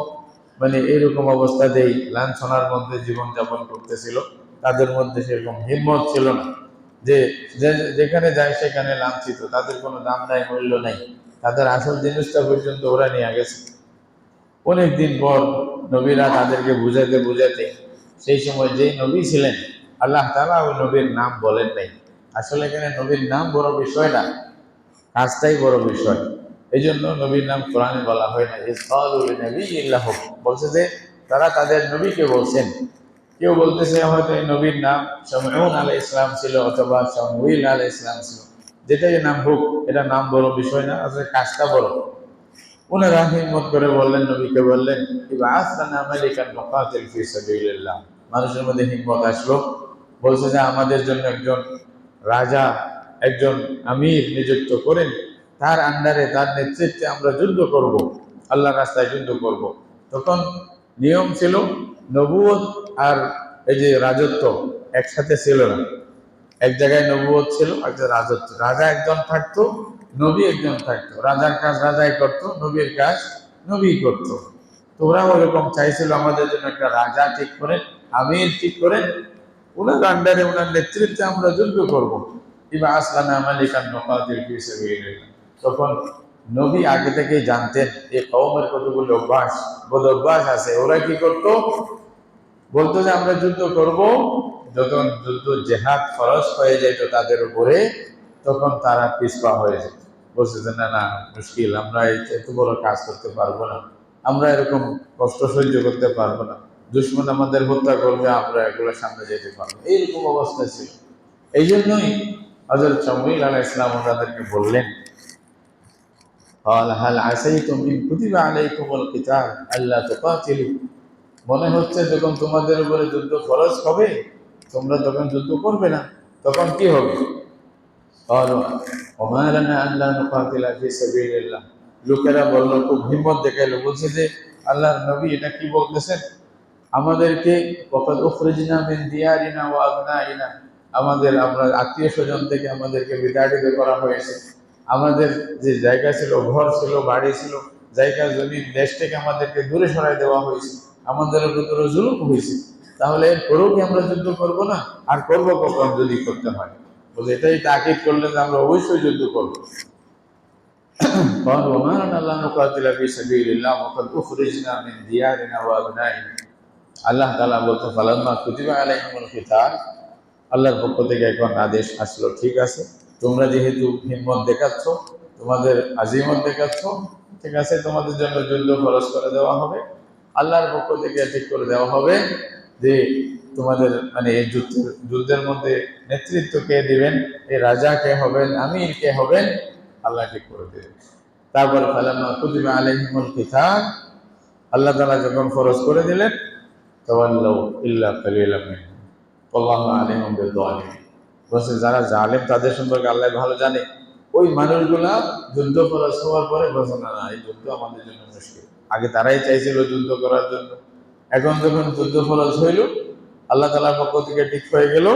[SPEAKER 1] মানে এইরকম অবস্থাতেই লাঞ্ছনার মধ্যে জীবনযাপন করতেছিল। তাদের মধ্যে সেরকম হিম্মত ছিল না যে যেখানে যায় সেখানে লাঞ্ছিত, তাদের কোনো দাম নাই, মূল্য নাই, তাদের আসল জিনিসটা পর্যন্ত ওরা নিয়ে গেছে। অনেকদিন পর নবীরা তাদেরকে বুঝাতে বুঝাতে, সেই সময় যেই নবী ছিলেন, আল্লাহ তাআলা ওই নবীর নাম বলেন নাই। আসলে এখানে নবীর নাম বড় বিষয় না, কাজটাই বড় বিষয়। এই জন্য নবীর নাম কোরআনে বলা হয় না। বলছে যে তারা তাদের নবীকে বলছেন। কেউ বলতেছে হয়তো এই নবীর নাম শামউন আলাইহিস সালাম ছিল, অথবা শামউইল আলাইহিস সালাম ছিল। যেটাই নাম হোক, এটা নাম বড় বিষয় না, আসলে কাজটা বড়। ওনারা হিম্মত করে বললেন, নবীকে বললেন, ইবআস লানা মালিকান নুকাতিল ফি সাবিলিল্লাহ। মানুষের মধ্যে হিম্মত আসলো, বলছে যে আমাদের জন্য একজন রাজা, একজন আমির নিযুক্ত করেন, তার আন্ডারে, তার নেতৃত্বে আমরা যুদ্ধ করব, আল্লাহর রাস্তায় যুদ্ধ করব। তখন নিয়ম ছিল, নবুয়ত আর এই যে রাজত্ব একসাথে ছিল না। এক জায়গায় নবুয়ত ছিল, একটা রাজত্ব, রাজা একজন থাকতো, নবী একজন থাকতো। রাজার কাজ রাজাই করতো, নবীর কাজ নবী করতো। তো ওরা ওরকম চাইছিল, আমাদের জন্য একটা রাজা ঠিক করেন, আমির ঠিক করেন, ওনার আন্ডারে, ওনার নেতৃত্বে আমরা যুদ্ধ করবো। কিংবা আসলানা মালিকান নুকাতিল ফি সাবিলিল্লাহ। তখন নবী আগে থেকেই জানতেন এই কওমের কতগুলো অভ্যাস, বদ অভ্যাস আছে। ওরা কি করতো, বলতো যে আমরা যুদ্ধ করব। যখন যুদ্ধ জেহাদ ফরজ হয়ে যেত তাদের উপরে, তখন তারা পিছপা হয়ে যেত, বলছে যে না না, মুশকিল, আমরা এত বড় কাজ করতে পারবো না, আমরা এরকম কষ্ট সহ্য করতে পারবো না, দুশ্মন আমাদের হত্যা করবে, আমরা এগুলোর সামনে যেতে পারবো, এইরকম অবস্থা ছিল। এই জন্যই হযরত শামউইল আলাইহিস সালাম তাদেরকে বললেন, قال هل عسيتم إن كتب عليكم القتال ألا تقاتلوا। মনে হচ্ছে যখন তোমাদের উপরে যুদ্ধ ফরজ হবে, তোমরা তখন যুদ্ধ করবে না, তখন কি হবে? লোকেরা বলল, খুব হিম্মত দেখাইলো, বলছে যে আল্লাহর নবী এটা কি বলতেছেন, আমাদেরকে আমাদের, আমরা আত্মীয় স্বজন থেকে আমাদেরকে বিতাড়িত করা হয়েছে, আমাদের যে জায়গা ছিল, ঘর ছিল, বাড়ি ছিল, জায়গা জমি, দেশ থেকে আমাদেরকে দূরে সরাই দেওয়া হয়েছে, আমাদের ভিতরে জুলুম হয়েছে, তাহলে এরপরেও কি আমরা যুদ্ধ করব না? আর করবো কখন যদি করতে হয়? বলে এটাই তাকিদ করলেন যে আমরা অবশ্যই যুদ্ধ করবো। قالوا ما لنا لا نقاتل في سبيل الله وقد أخرجنا من ديارنا وأبنائنا। আল্লাহ তাআলা বলতে, ফালাম্মা কুতিবা আলাইহিমুল কিতাল, আল্লাহর পক্ষ থেকে এখন আদেশ আসলো, ঠিক আছে, তোমরা যেহেতু হিম্মত দেখাচ্ছ, তোমাদের আজিমত দেখাচ্ছ, ঠিক আছে, তোমাদের জন্য যুদ্ধ খরচ করে দেওয়া হবে। আল্লাহর পক্ষ থেকে ঠিক করে দেওয়া হবে যে তোমাদের মানে এই যুদ্ধের মধ্যে নেতৃত্ব কে দিবেন, এই রাজা কে হবেন, আমির কে হবেন, আল্লাহ ঠিক করে দেবেন। তারপর ফালাম্মা কুতিবা আলাইহিমুল কিতাল, আল্লাহ তাআলা যখন ফরজ করে দিলেন, তাওয়াল্লাউ ইল্লা কালিলাম মিনহুম ওয়াল্লাহু আলিমুম বিয-যালিমিন। বলছে যারা জালেম তাদের সম্পর্কে আল্লাহ ভালো জানে। ওই মানুষগুলা যুদ্ধ ফরজ হওয়ার পরে বলছে, না না, এই যুদ্ধ আমাদের জন্য মুশকিল। আগে তারাই চাইছিল যুদ্ধ করার জন্য, এখন যখন যুদ্ধ ফরজ হইল, আল্লাহ তাআলার পক্ষ থেকে ঠিক হয়ে গেল,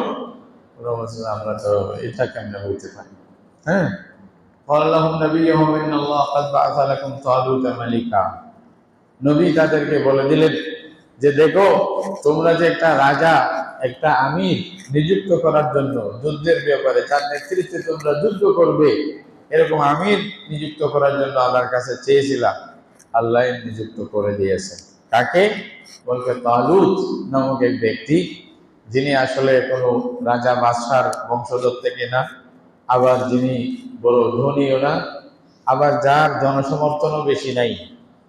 [SPEAKER 1] ওরা বলছে আমরা তো এটা কেমনে হইতে পারি। হ্যাঁ, قال لهم نبيهم إن الله قد بعث لكم طالوت ملكا। নবী তাদেরকে বলে দিলেন যে দেখো, তোমরা যে একটা রাজা, একটা আমির নিযুক্ত করার জন্য যুদ্ধের ব্যাপারে, যার নেতৃত্বে তোমরা যুদ্ধ করবে, এরকম আমির নিযুক্ত করার জন্য আল্লাহর কাছে চেয়েছিলাম, আল্লাহ নিযুক্ত করে দিয়েছেন। কাকে বলতে? তালুত নামক এক ব্যক্তি, যিনি আসলে কোনো রাজা বাদশার বংশধর থেকে না, আবার যিনি বড় ধনীও না, আবার যার জনসমর্থনও বেশি নাই,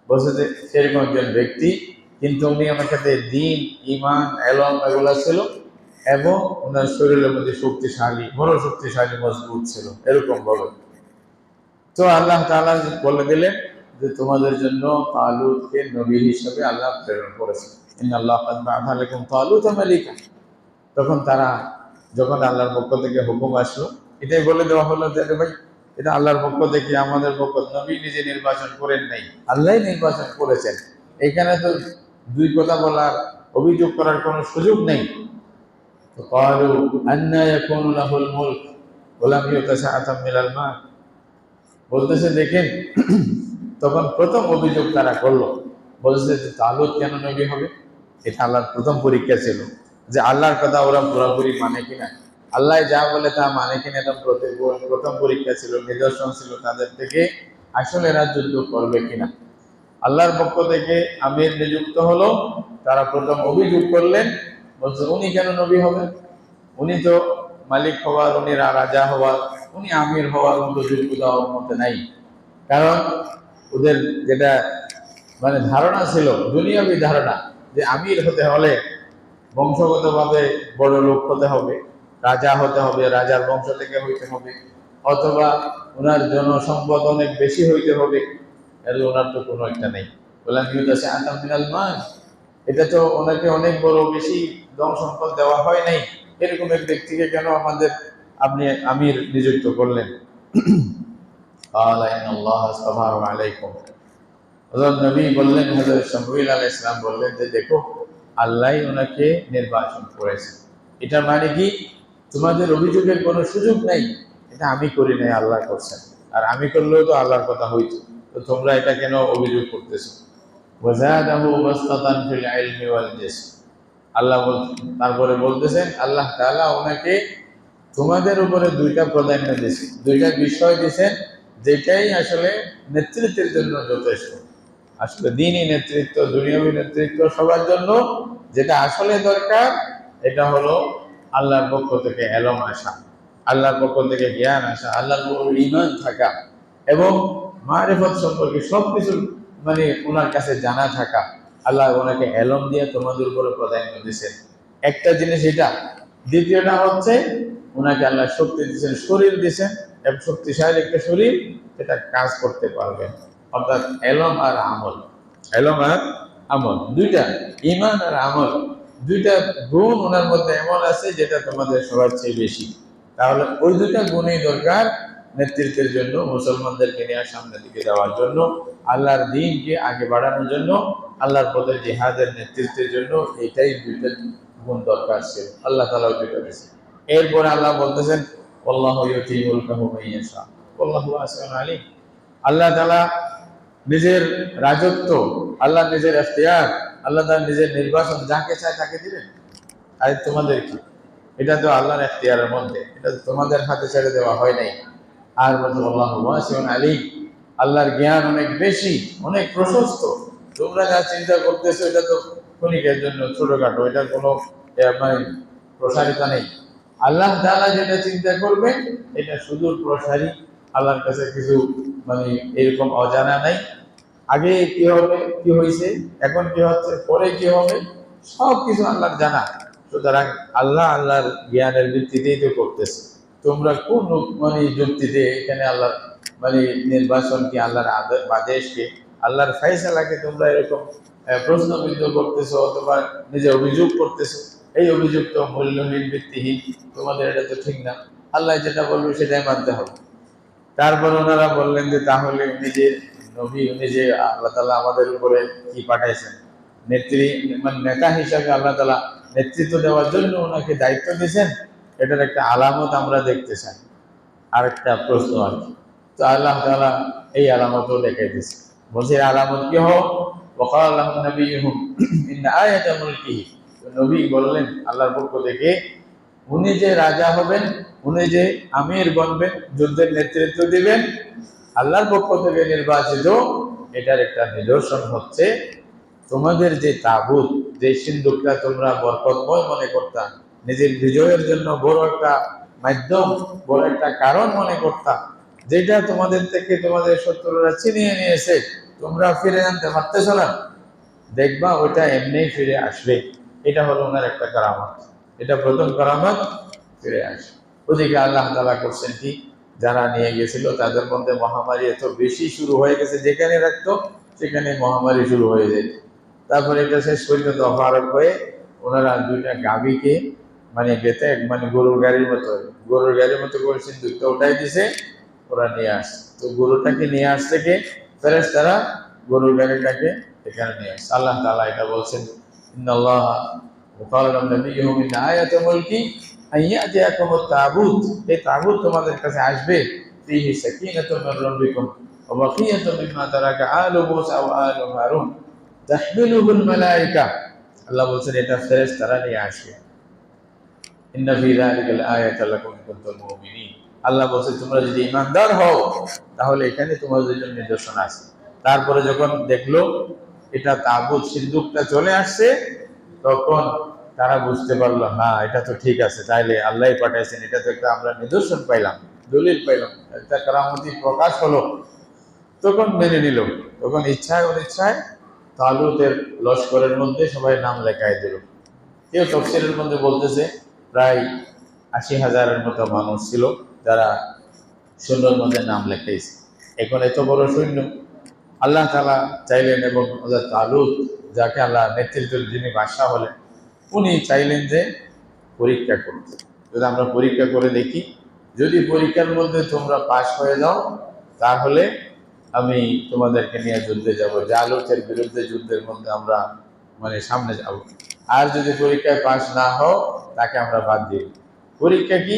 [SPEAKER 1] বলছে যে সেরকম একজন ব্যক্তি, কিন্তু উনি আমার সাথে দিন, ইমান, এলম এগুলা ছিল, এবং ওনার শরীরের মধ্যে শক্তিশালী, বড় শক্তিশালী, মজবুত ছিল, এরকম বলে। তো আল্লাহ তাআলা বলে দিলেন যে তোমাদের জন্য তালুতকে নবী হিসেবে আল্লাহ প্রেরণ করেছেন। ইন্নাল্লাহ কাদ বা'আথা লাকুম তালুতা মালিকা। তখন তারা, যখন আল্লাহর পক্ষ থেকে হুকুম আসলো, এটাই বলে দেওয়া হলো যে আরে ভাই, এটা আল্লাহর পক্ষ থেকে, আমাদের পক্ষ, নবী নিজে নির্বাচন করেন নাই, আল্লাহই নির্বাচন করেছেন। এখানে তো দুই কথা বলার, অভিযোগ করার কোনো সুযোগ নেই। তো ক্বালু আন্না ইয়াকুনু লাহুল মুলক ওয়া লাম ইউতা সাআতাম মিনাল মাল। বলতেছে দেখেন, তখন প্রথম অভিযোগ তারা করলো, বলছে যে তালুত কেন নবী হবে? এটা আল্লাহর প্রথম পরীক্ষা ছিল, যে আল্লাহর কথা ওরা পুরোপুরি মানে কিনা, আল্লাহ যা বলে তা মানে কিনা। এটা প্রথম পরীক্ষা ছিল, নিদর্শন ছিল তাদের থেকে, আসলে এরা যুদ্ধ করবে কিনা। আল্লাহর পক্ষ থেকে আমির নিযুক্ত হলো, তারা প্রথম অভিযোগ করলেন, বলছে উনি কেন নবী হবেন? উনি তো মালিক হওয়ার, উনি রাজা হওয়ার, উনি আমির হওয়ার মতো যোগ্যতা ওর মধ্যে নাই। কারণ ওদের যেটা মানে ধারণা ছিল, দুনিয়াবী ধারণা, যে আমির হতে হলে বংশগতভাবে বড় লোক হতে হবে, রাজা হতে হবে, রাজার বংশ থেকে হইতে হবে, অথবা ওনার জনসম্পদ অনেক বেশি হইতে হবে। এর ওনার তো কোনো একটা নেই। বললাম কি হচ্ছে আতাম মিনাল মাল, এটা তো ওনাকে অনেক বড় বেশি ধন সম্পদ দেওয়া হয় নাই, এরকম এক ব্যক্তিকে কেন আমাদের আপনি আমির নিযুক্ত করলেন? قال إن الله اصطفاه عليكم। হযরত নবী বললেন, হযরত শামউইল আলাইহিস সালাম বললেন যে দেখো, আল্লাহই ওনাকে নির্বাচন করেছে। এটা মানে কি, তোমাদের অভিযোগের কোনো সুযোগ নাই, এটা আমি করি নাই, আল্লাহ করছেন। আর আমি করলেও তো আল্লাহর কথা হইতো, তো তোমরা এটা কেন অভিযোগ করতেছো? ওয়াজাদাহু বাসতাতান ফিল ইলমি ওয়াল জিসম। আল্লাহ তারপরে বলতেছেন, আল্লাহ তাআলা ওনাকে তোমাদের উপরে দুইটা প্রাধান্য দিয়েছেন, দুইটা বিষয় দিয়েছেন, যেটাই আসলে নেতৃত্বের জন্য যথেষ্ট। আসলে দিনই নেতৃত্ব, দুনিয়াবী নেতৃত্ব সবার জন্য যেটা আসলে দরকার, এটা হলো আল্লাহর পক্ষ থেকে এলম আসা, আল্লাহর পক্ষ থেকে জ্ঞান আসা, আল্লাহর উপর ঈমান থাকা, এবং মারিফত সম্পর্কে সবকিছু মানে ওনার কাছে জানা থাকা। আল্লাহ ওনাকে এলম দিয়ে তোমাদের উপরে প্রাধান্য দিয়েছেন, একটা জিনিস এটা। দ্বিতীয়টা হচ্ছে, ওনাকে আল্লাহ শক্তি দিয়েছেন, শরীর দিয়েছেন, এবং শক্তিশালী একটা শরীর, এটা কাজ করতে পারবেন। অর্থাৎ এলম আর আমল, এলম আর আমল দুইটা, ঈমান আর আমল, দুইটা গুণ ওনার মধ্যে এমন আছে যেটা তোমাদের সবার চেয়ে বেশি। তাহলে ওই দুইটা গুণই দরকার নেতৃত্বের জন্য, মুসলমানদেরকে নিয়ে সামনের দিকে যাওয়ার জন্য, আল্লাহর দ্বীনকে আগে বাড়ানোর জন্য, আল্লাহর পথে জিহাদের নেতৃত্বের জন্য। এটাই দুইটা গুণ দরকার ছিল, আল্লাহ তাআলা দুইটা দিয়েছেন। এরপরে আল্লাহ বলতেছেন, আল্লাহু ইউতি মুলকাহু মান ইয়াশা ওয়াল্লাহু ওয়াসিউন আলিম। আল্লাহ তাআলা নিজের রাজত্ব, আল্লাহ নিজের এখতিয়ার, আল্লাহ তাআলা নিজের নির্বাচন, যাকে চায় তাকে দিবেন। আর তোমাদের কি? এটা তো আল্লাহর এখতিয়ারের মধ্যে, এটা তো তোমাদের হাতে ছেড়ে দেওয়া হয় নাই। আর বলতে আল্লাহু ওয়াসিউন আলিম, আল্লাহর জ্ঞান অনেক বেশি, অনেক প্রশস্ত। তোমরা যা চিন্তা করতেছো এটা তো ক্ষণিকের জন্য, ছোটখাটো, এটা কোনো মানে প্রসারিতা নেই। আল্লাহ তাআলা যেটা চিন্তা করবেন, এটা সুদূর প্রসারী। আল্লাহর কাছে কিছু মানে এরকম অজানা নাই। আগে কি হবে, কি হয়েছে, এখন কি হচ্ছে, পরে কি হবে, সব কিছু আল্লাহর জানা। সুতরাং আল্লাহ আল্লাহর জ্ঞানের ভিত্তিতেই তো করতেছে। তোমরা কোন মানে যুক্তিতে এখানে আল্লাহর মানে নির্বাচন কি, আল্লাহর আদেশ কি, আল্লাহর ফায়সালাকে তোমরা এরকম প্রশ্নবিদ্ধ করতেছো, অথবা নিজে অভিযোগ করতেছো? এই অভিযোগ তো মূল্যহীন, ভিত্তিহীন, তোমাদের এটা তো ঠিক না। আল্লাহ যেটা বলবে সেটাই মানতে হবে। তারপর ওনারা বললেন যে তাহলে উনি যে নবী, উনি যে আল্লাহ তাআলা আমাদের উপরে কি পাঠাইছেন, নেত্রী মানে নেতা হিসাবে আল্লাহ তাআলা নেতৃত্ব দেওয়ার জন্য ওনাকে দায়িত্ব দিয়েছেন, এটার একটা আলামত আমরা দেখতে চাই। আরেকটা প্রশ্ন আর কি। তো আল্লাহ তাআলা এই আলামতও দেখাই দিয়েছে, বলছে আলামত কি হো ওয়াকাল লাহুম নাবিয়ুহুম ইন্না আয়াতা মুলকিহি। তো নবী বললেন আল্লাহর পক্ষ থেকে, উনি যে রাজা হবেন, উনি যে আমির বনবেন, যুদ্ধের নেতৃত্ব দিবেন, আল্লাহর পক্ষ থেকে নির্বাচিত, এটার একটা নিদর্শন হচ্ছে তোমাদের যে তাবুত, যে সিন্ধুকটা তোমরা বরকতময় মনে করতা, নিজের বিজয়ের জন্য বড় একটা মাধ্যম, বড় একটা কারণ মনে করতা, যেটা তোমাদের থেকে তোমাদের শত্রুরা ছিনিয়ে নিয়েছে, তোমরা ফিরে আনতে পারতেছ না, দেখবা ওইটা এমনি ফিরে আসবে। এটা হলো ওনার একটা কারামত। এটা প্রথম কারামত, ফিরে আসে। ওদিকে আল্লাহ তাআলা করছেন কি, যারা নিয়ে গেছিল তাদের মধ্যে মহামারী এত বেশি শুরু হয়ে গেছে, যেখানে রাখতো সেখানে মহামারী শুরু হয়ে যেত। তারপরে এটা শেষ পর্যন্ত অপারক হয়ে ওনারা দুইটা গাভীকে মানে গেতে মানে গরুর গাড়ির মতো করে সিন্দুকটা উঠাই দিছে, ওরা নিয়ে আসছে। তো গরুটাকে নিয়ে আসছে কে? ফেরেশতারা গরুর গাড়িটাকে এখানে নিয়ে আসছে। আল্লাহ তাআলা এটা বলছেন, ইন্নাল্লাহা ওয়াকালা নাবিয়্যুহু মিন আয়াতি মুলকি আইয়াতিয়াকুমুত তাবুত, এই তাবুত তোমাদের কাছে আসবে, ফিহি সাকিনাতুম মির রাব্বিকুম ওয়া বাকিয়াতুম মিম্মা তারাকা আলু মূসা ওয়া আলু হারুন তাহমিলুহুল মালায়েকা। আল্লাহ বলছেন এটা ফেরেশতারা নিয়ে আসবে। ইন্না ফি যালিকাল আয়াতা লাকুম ইন কুনতুম মুমিনিন। আল্লাহ বলছে তোমরা যদি ঈমানদার হও তাহলে এখানে তোমাদের জন্য নিদর্শন আছে। তারপরে যখন দেখলো এটা তাবুত সিন্দুকটা চলে আসছে, তখন তারা বুঝতে পারলো হ্যাঁ এটা তো ঠিক আছে, তাইলে আল্লাহই পাঠাইছেন, এটা তো একটা আমরা নিদর্শন পাইলাম, দলিল পাইলাম, একটা কারামতি প্রকাশ হলো। তখন মেনে নিল। তখন ইচ্ছায় অনিচ্ছায় তালুতের লস্করের মধ্যে সবাই নাম লেখায় দিল। কেউ তফসিরের মধ্যে বলতেছে প্রায় ৮০,০০০-এর মতো মানুষ ছিল যারা সৈন্যের মধ্যে নাম লেখাইছে। এখন এত বড় সৈন্য আল্লাহ তাআলা চাইলেন, এবং তালুত যাকে আল্লাহ নেতৃত্বের যিনি বাদশাহ হলেন, উনি চাইলেন যে পরীক্ষা করতে। যদি আমরা পরীক্ষা করে দেখি, যদি পরীক্ষার মধ্যে তোমরা পাশ হয়ে যাও তাহলে আমি তোমাদেরকে নিয়ে যুদ্ধে যাব, জালুতের বিরুদ্ধে যুদ্ধের মধ্যে আমরা মানে সামনে যাব। আর যদি পরীক্ষায় পাশ না হও তাকে আমরা বাদ দিই। পরীক্ষা কি?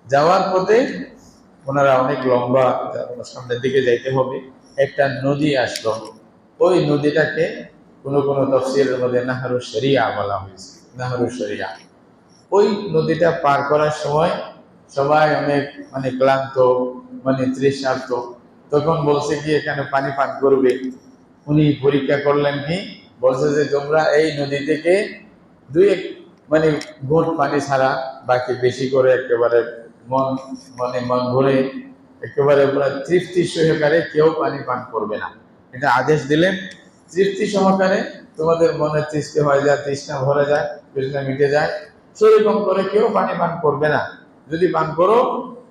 [SPEAKER 1] যাওয়ার পথে ওনারা অনেক লম্বা সামনের দিকে যাইতে হবে, একটা নদী আসলো। ওই নদীটাকে কোনো কোনো তফসিরের মধ্যে নাহরুশ শরিয়া বলা হয়েছে, নাহরুশ শরিয়া। ওই নদীটা পার করার সময় সবাই অনেক মানে ক্লান্ত, মানে তৃষ্ণার্ত। তখন বলছে কি এখানে পানি পান করবে। উনি পরীক্ষা করলেন কি, বলছে যে তোমরা এই নদী থেকে দুই এক মানে ঘোট পানি ছাড়া বাকি বেশি করে একেবারে মন মানে মন ভরে একেবারে পুরো তৃপ্তি সহকারে কেউ পানি পান করবে না, এটা আদেশ দিলেন। তৃপ্তি সহকারে তোমাদের মনে তৃষ্টি হয়ে যায়, তৃষ্ণা ভরে যায়, তৃষ্ণা মিটে যায়, সেরকম করে কেউ পানি পান করবে না। যদি পান করো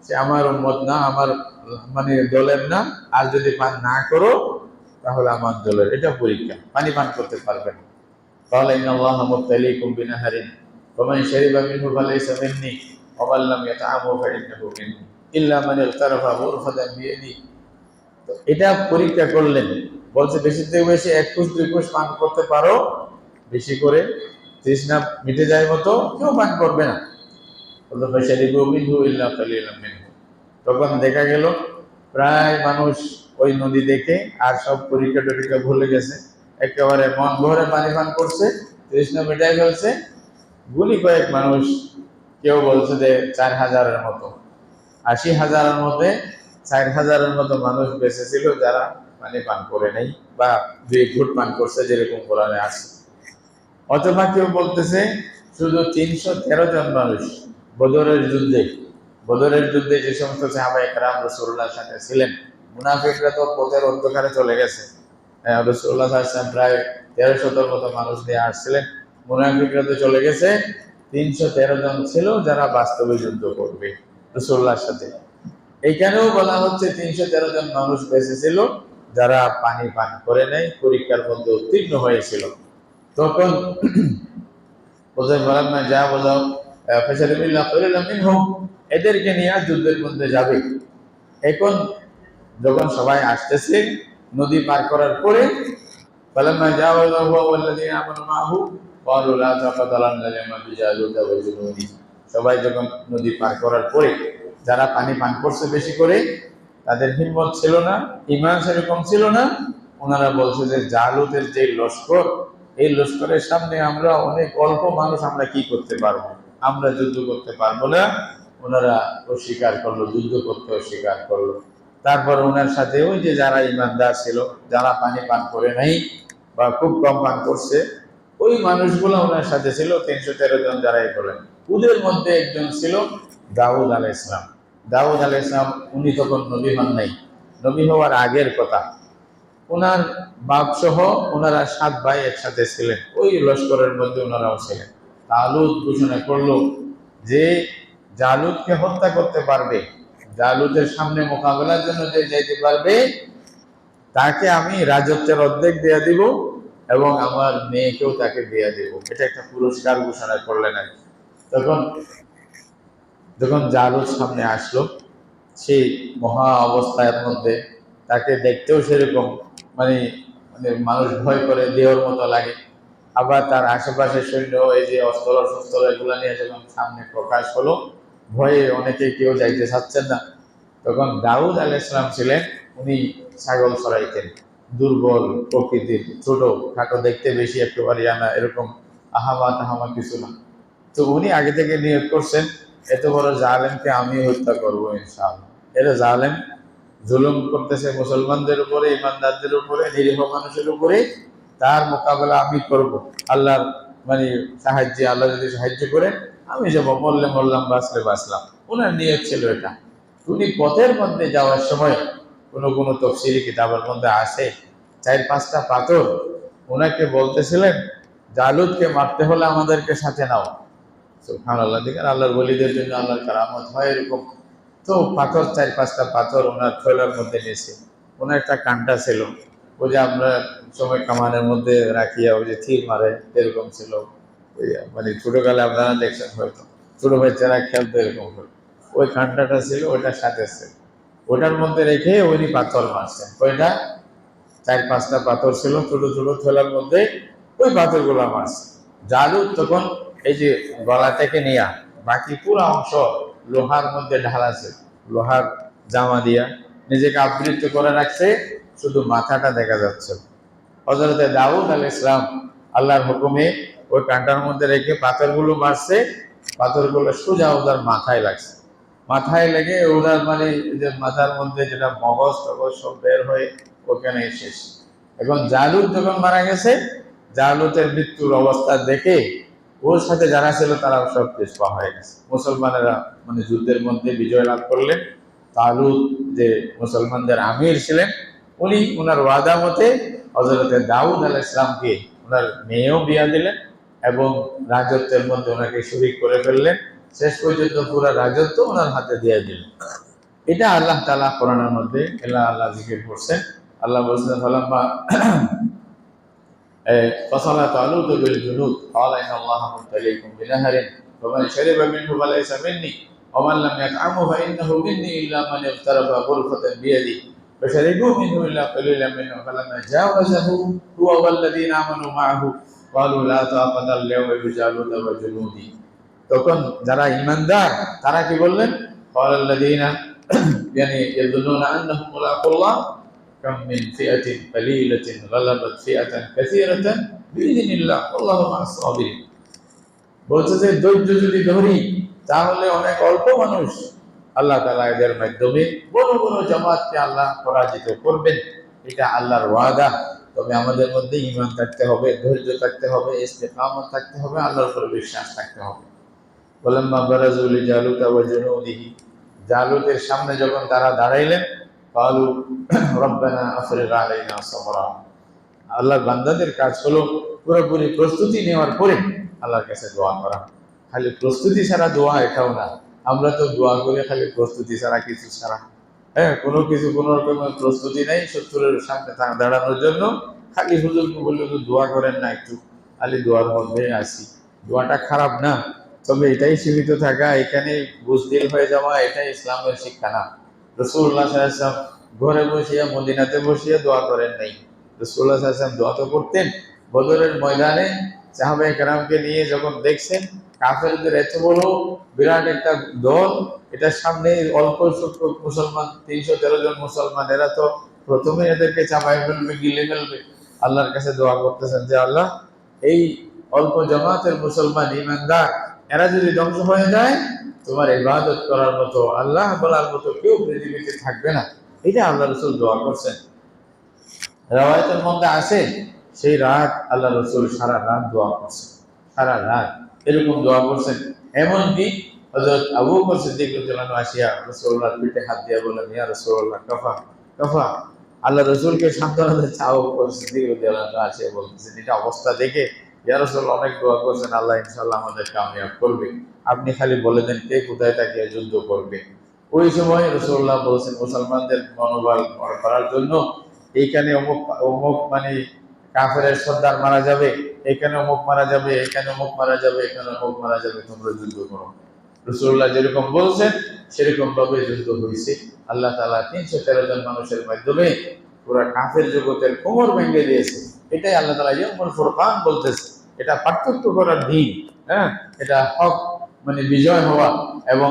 [SPEAKER 1] সে আমার উম্মত না, আমার মানে দলের না। আর যদি পান না করো তাহলে আমার দলের। এটা পরীক্ষা, পানি পান করতে পারবে না। قال إن الله مبتليكم بنهر فمن شرب منه فليس مني ومن لم يطعمه فإنه مني إلا من اغترف غرفة بيده। এটা পরীক্ষা করলেন। বলছে বেশি থেকে বেশি 1 কোষ 2 কোষ পান করতে পারো, বেশি করে তৃষ্ণা মিটে যায় মতো কেউ পান করবে না। তখন দেখা গেল প্রায় মানুষ ওই নদী দেখে আর সব পরীক্ষা টরীক্ষা ভুলে গেছে, একেবারে মন ভরে পানি পান করছে, তৃষ্ণা মেটাই ফেলছে। গুলি কয়েক মানুষ, কেউ বলছে যে ৪,০০০-এর মতো, ৮০,০০০-এর মধ্যে ৪,০০০-এর মতো মানুষ বেঁচে ছিল যারা পানি পান করে নাই বা 2 ঘুট পান করছে, যেরকম কোরআনে আছে। অথবা কেউ বলতেছে শুধু ৩১৩ জন মানুষ বদরের যুদ্ধে যে সমস্ত সাহাবায়ে কেরাম রাসূলুল্লাহর সাথে ছিলেন, মুনাফিকরা তো পথের অন্ধকারে চলে গেছে। রাসূলুল্লাহ সাল্লাল্লাহু আলাইহি ওয়াসাল্লাম প্রায় ১৩০০ মতো মানুষ নিয়ে আসছিলেন, মুনাফিকরা তো চলে গেছে। ৩১৩ জন ছিল যারা বাস্তবে যুদ্ধ করবে রাসূলুল্লাহর সাথে। এইখানেও বলা হচ্ছে ৩১৩ জন মানুষ বেঁচে ছিল যারা পানি পান করে নাই, পরীক্ষার মধ্যে উত্তীর্ণ হয়েছিল। তখন বলছেন ফালাম্মা জাওয়াজাহু ফাশরিবিল্লাহ কলিলাম মিনহুম, এদেরকে নিয়ে যুদ্ধের মধ্যে যাবে। এখন যখন সবাই আসতেছে নদী পার করার পরে, ফালাম্মা জাওয়াজাহু ওয়াল্লাযীনা আমানু মাআহু ক্বালু লা তাকাতালান্না লিমা বিজালুতা ওয়া জুনুদি, সবাই যখন নদী পার করার পরে যারা পানি পান করছে বেশি করে, তাদের হিম্মত ছিল না, ইমান সেরকম ছিল না। ওনারা বলছে যে জালুতের যে লস্কর, এই লস্করের সামনে আমরা অনেক অল্প মানুষ, আমরা কি করতে পারবো, আমরা যুদ্ধ করতে পারবো না। ওনারা অস্বীকার করলো, যুদ্ধ করতে অস্বীকার করলো। তারপর ওনার সাথে ওই যে যারা ইমানদার ছিল, যারা পানি পান করে নাই বা খুব কম পান করছে, ওই মানুষগুলো ওনার সাথে ছিল 313 জন, যারাই বলেন। ওদের মধ্যে একজন ছিল দাউদ আলাইহিস সালাম। দাউদ আলাইহিস সালাম উনি তখন নবী হন নাই, নবী হওয়ার আগের কথা। ওনার বাপ সহ ওনারা 7 ভাই একসাথে ছিলেন, ওই লস্করের মধ্যে ওনারাও ছিলেন। তালুত ঘোষণা করলো যে জালুতকে হত্যা করতে পারবে, জালুতের সামনে মোকাবেলার জন্য যে যাইতে পারবে, তাকে আমি রাজত্বের অর্ধেক দিয়ে দিব এবং আমার মেয়েকেও তাকে দিয়ে দেব। এটা একটা পুরস্কার ঘোষণা করলেন আর কি। তখন যখন জালুত সামনে আসলো, সেই মহা অবস্থার মধ্যে, তাকে দেখতেও সেরকম মানে মানে মানুষ ভয় করে, দেহর মতো লাগে। আবার তার আশেপাশে সৈন্য, এই যে অস্ত্র শস্ত্র এগুলো নিয়ে যখন সামনে প্রকাশ হলো, ভয়ে অনেকে কেউ যাইতে চাচ্ছেন না। তখন দাউদ আলাইহিস সালাম ছিলেন, উনি ছাগল চড়াইতেন, দুর্বল প্রকৃতির, ছোট খাটো দেখতে, বেশি একেবারে আনা এরকম আহামা তাহামা কিছু না। তো উনি আগে থেকে নিয়োগ করছেন, এত বড় জালেমকে আমি হত্যা করবো ইনশাআল্লাহ। এরা জালেম, জুলুম করতেছে মুসলমানদের উপরে, ইমানদারদের উপরে, নিরীহ মানুষের উপরে, তার মোকাবেলা আমি করব আল্লাহর মানে সাহায্যে। আল্লাহ যদি সাহায্য করে আমি যাবো, মরলে মরলাম, বাঁচলে বাঁচলাম। ওনার নিয়ত ছিল এটা। উনি পথের মধ্যে যাওয়ার সময় কোনো কোনো তফসিলি কিতাবের মধ্যে আসে 4-5টা পাথর ওনাকে বলতেছিলেন, জালুদকে মারতে হলে আমাদেরকে সাথে নাও। সুবহানাল্লাহ, দেখেন আল্লাহর ওলিদের জন্য আল্লাহর কারামত হয় এরকম। তো পাথর 4-5টা পাথর ওনার থৈলার মধ্যে নিয়েছে। ওনার একটা কাঁটা ছিল, ওই যে আমরা সময় কামানের মধ্যে রাখিয়া ওই যে তীর মারে, এরকম ছিল। ওই মানে ছোটকালে আপনারা দেখছেন হয়তো, ছোট বাচ্চারা খেলতো এরকম করে। ওই কাঁটাটা ছিল, ওইটার সাথে ছিল, ওটার মধ্যে রেখে উনি পাথর মারছেন। ওইটা 4-5টা পাথর ছিল ছোট ছোট থৈলার মধ্যে, ওই পাথরগুলো মারছে। জালুদ তখন এই যে গলা থেকে নিয়া বাকি পুরো অংশ লোহার মধ্যে ঢালাছে, লোহার জামা দিয়া নিজেকে আবৃত করে রাখছে, শুধু মাথাটা দেখা যাচ্ছে। হযরতে দাউদ আলাইহিস সালাম আল্লাহর হুকুমে ওই কাঁটার মধ্যে রেখে পাথরগুলো মারছে, পাথরগুলো সোজা ওদের মাথায় লাগছে। মাথায় লেগে ওনার মানে যে মাথার মধ্যে যেটা মগজ টগজ সব বের হয়ে ওখানে শেষ। এখন জালুত যখন মারা গেছে, জালুতের মৃত্যুর অবস্থা দেখে ওর সাথে যারা ছিল তারা সব পেশপা হয়ে গেছে। মুসলমানেরা মানে যুদ্ধের মধ্যে বিজয় লাভ করলেন। তালুত যে মুসলমানদের আমির ছিলেন, উনি ওনার ওয়াদা মতে হযরতে দাউদ আলাইহিস সালামকে ওনার মেয়েও বিয়া দিলেন এবং রাজত্বের মধ্যে ওনাকে শরীক করে ফেললেন। শেষ পর্যন্ত পুরো রাজত্ব ওনার হাতে দিয়ে দিলেন। এটা আল্লাহ তাআলা কোরআনের মধ্যে আল্লাহ জিকির করছেন। আল্লাহ বলছেন, ফালাম্মা فصلى طالوت بالجنود قال إن الله مبتليكم بنهر فمن شرب منه فليس مني ومن لم يطعمه فإنه مني إلا من اغترف غرفة بيده فشربوا منه إلا قليلا منهم فلما جاوزه هو والذين آمنوا معه قالوا لا طاقة اليوم بجالوت وجنوده। তখন যারা ঈমানদার তারা কি বললেন, قال الذين يعني يظنون أنهم ملاقو الله كم من فئة قليلة غلبت فئة كثيرة بإذن الله والله مع الصابرين। বলছে যে ধৈর্য যদি ধরি তাহলে অনেক অল্প মানুষ আল্লাহ তাআলা এদের মাধ্যমে বড় বড় জামাতকে আল্লাহ পরাজিত করবেন। এটা আল্লাহর ওয়াদা। তবে আমাদের মধ্যে ঈমান থাকতে হবে, ধৈর্য থাকতে হবে, ইস্তেকামত থাকতে হবে, আল্লাহর উপর বিশ্বাস থাকতে হবে। ওয়ালাম্মা বারাজু লিজালুতা ওয়া জুনুদিহি, জালুতের সামনে যখন তারা দাঁড়াইলেন, ক্বালু রব্বানা আফরিগ আলাইনা সাবরা। আল্লাহর বান্দাদের কাজ হলো পুরোপুরি প্রস্তুতি নেওয়ার পরে আল্লাহর কাছে দোয়া করা। খালি প্রস্তুতি ছাড়া দোয়া এটাও না। আমরা তো দোয়া করি খালি প্রস্তুতি ছাড়া, কিছু ছাড়া। কোনো কিছু কোনো রকমের প্রস্তুতি নেই শত্রুর সামনে দাঁড়ানোর জন্য। খালি হুজুরকে বললে তো দোয়া করেন না একটু, খালি দোয়ার মধ্যে আসি। দোয়াটা খারাপ না, তবে এটাই সীমিত থাকা, এখানে বুজদিল হয়ে যাওয়া, এটাই ইসলামের শিক্ষা না। রাসূলুল্লাহ সাল্লাল্লাহু আলাইহি ওয়াসাল্লাম ঘরে বসিয়া মদিনাতে বসিয়া দোয়া করেন নাই। রাসূলুল্লাহ সাল্লাল্লাহু আলাইহি ওয়াসাল্লাম দোয়া তো করতেন। বদরের ময়দানে সাহাবায়ে কেরামকে নিয়ে যখন দেখছেন কাফেরদের এত বড় বিরাট একটা দল, এটার সামনে অল্প সংখ্যক মুসলমান, 313 জন মুসলমান, এরা তো প্রথমে এদেরকে চাপাই ফেলবে, গিলে ফেলবে। আল্লাহর কাছে দোয়া করতেছেন যে আল্লাহ, এই অল্প জামাতের মুসলমান ইমানদার এরা যদি ধ্বংস হয়ে যায়, তোমার ইবাদত করার মতো, আল্লাহ বলার মতো কেউ পৃথিবীতে থাকবে না। এটা আল্লাহ রসুল দোয়া করছেন। রাওয়ায়াতের মধ্যে আছে সেই রাত আল্লাহ রসুল সারা রাত দোয়া করছেন, সারা রাত এরকম দোয়া করছেন। এমনকি হযরত আবু বকর সিদ্দিক রাদিয়াল্লাহু আনহু আসিয়া রাসূলুল্লাহর পিঠে হাত দিয়ে বলেন, ইয়া রাসূলুল্লাহ কাফা কাফা। আল্লাহ রসুলকে সান্ত্বনা দিচ্ছে আবু বকর সিদ্দিক রাদিয়াল্লাহু আনহু আসিয়া বলতেছেন, এটা অবস্থা দেখে, ইয়া রাসূলুল্লাহ অনেক দোয়া করছেন, আল্লাহ ইনশাআল্লাহ আমাদের কামিয়াব করবে, আপনি খালি বলে দেন কে কোথায় তাকিয়ে যুদ্ধ করবে। ওই সময় রাসূলুল্লাহ বলেছেন মুসলমানদের মনোবল করার জন্য, এইখানে অমুক অমুক মানে কাফেরের সর্দার মারা যাবে, এখানে অমুক মারা যাবে, এখানে অমুক মারা যাবে, এখানে অমুক মারা যাবে, তোমরা যুদ্ধ করো। রাসূলুল্লাহ যেরকম বলছেন সেরকম ভাবে যুদ্ধ হয়েছে। আল্লাহ তাআলা 313 জন মানুষের মাধ্যমে পুরো কাফের জগতের কোমর ভেঙে দিয়েছে। এটাই আল্লাহ তাআলা ইয়াউমুল ফুরকান বলতেছে। এটা পার্থক্য করার দিন। হ্যাঁ, এটা হক মানে বিজয় হওয়া এবং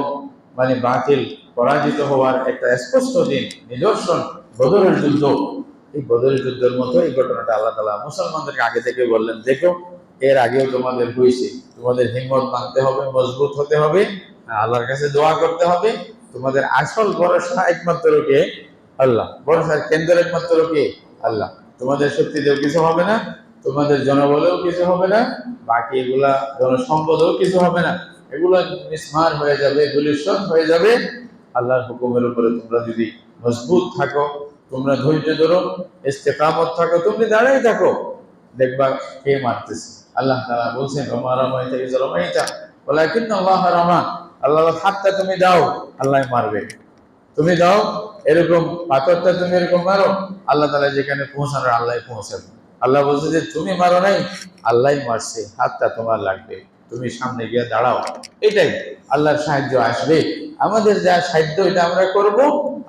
[SPEAKER 1] মানে বাতিল পরাজিত হওয়ার একটা স্পষ্ট দিন, নিদর্শন বদরের যুদ্ধ। এই বদরের যুদ্ধের মতো এই ঘটনাটা আল্লাহ তাআলা মুসলমানদেরকে আগে থেকে বললেন, দেখো এর আগেও তোমাদের হয়েছে, তোমাদের হিম্মত বাঁধতে হবে, মজবুত হতে হবে, আল্লাহর কাছে দোয়া করতে হবে। তোমাদের আসল ভরসা একমাত্র কে? আল্লাহ। ভরসার কেন্দ্র একমাত্র কে? আল্লাহ। তোমাদের শক্তিতেও কিছু হবে না, তোমাদের জনবলেও কিছু হবে না, বাকি এগুলা জনসম্পদেও কিছু হবে না, এগুলো মিসমার হয়ে যাবে, গুলিস্তান হয়ে যাবে। আল্লাহর হুকুমের উপরে তোমরা যদি মজবুত থাকো, তোমরা ধৈর্য ধরো, ইস্তেকামত থাকো, তুমি দাঁড়াই থাকো, দেখবা কে মারতেছে। আল্লাহ তাআলা বলছেন, ওমা রামাইতা ইয রামাইতা ওয়ালাকিন্নাল্লাহ রামা। আল্লাহ হাতটা তুমি দাও, আল্লাহ মারবে। তুমি দাও এরকম পাথরটা, তুমি এরকম মারো, আল্লাহ তাআলা যেখানে পৌঁছানোর আল্লাহ পৌঁছাবে। আল্লাহ বলছে যে তুমি মারো নাই, আল্লাহ মারছে, হাতটা তোমার লাগবে, তুমি সামনে গিয়ে দাঁড়াও। এটাই আল্লাহর সাহায্য আসবে। আমাদের যা সাধ্য এটা আমরা করব,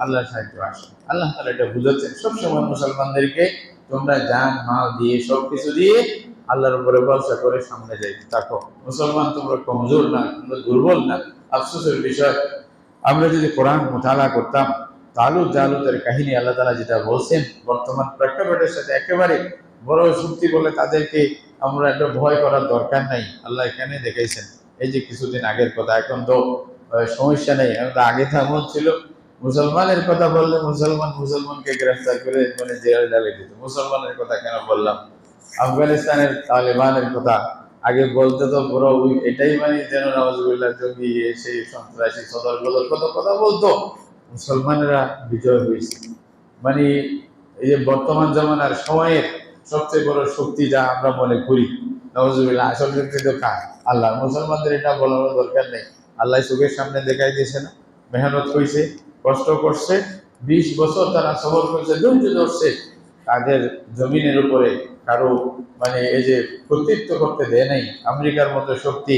[SPEAKER 1] আল্লাহর সাহায্য আসবে। আল্লাহ তাআলা এটা বুঝাচ্ছেন সবসময় মুসলমানদেরকে, তোমরা জান মাল দিয়ে সবকিছু দিয়ে আল্লাহর উপরে ভরসা করে সামনে যাইতে থাকো। মুসলমান তোমরা কমজোর না, তোমরা দুর্বল না। আফসোসের বিষয়, আমরা যদি কোরআন মুতালা করতাম, তালুত জালুতের কাহিনী আল্লাহ তাআলা যেটা বলছেন বর্তমান প্রেক্ষাপটের সাথে একেবারে বড় শক্তি বলে তাদেরকে আমরা একটা ভয় করার দরকার নাই। আল্লাহ এখানে দেখাইছেন। এই যে কিছুদিন আগের কথা, এখন তো সমস্যা নেই, আগে তো এমন ছিল মুসলমানের কথা বললে মুসলমানকে গ্রেফতার করে মানে জেলে ডালে দিত। মুসলমানের কথা কেন বললাম, আফগানিস্তানের তালেবানের কথা আগে বলতে তো বড় এটাই মানে যেন নওয়াজুবিল্লাহ জঙ্গি সেই সন্ত্রাসী সদর বদল কত কথা বলতো। মুসলমানেরা বিজয় হয়েছে। মানে এই যে বর্তমান জামানার সময়ের সবচেয়ে বড় শক্তি যা আমরা মনে করি, নওয়াজুবিল্লাহ আসল শক্তি তো কার? আল্লাহ। মুসলমানদের এটা বলার দরকার নেই, আল্লাহ চোখের সামনে দেখাই দিয়েছে না। মেহনত হয়েছে, কষ্ট করছে, 20 বছর তারা সফর করছে, ধৈর্য ধরছে, তাদের জমিনের উপরে কারো মানে এই যে কর্তৃত্ব করতে দেয় নাই। আমেরিকার মতো শক্তি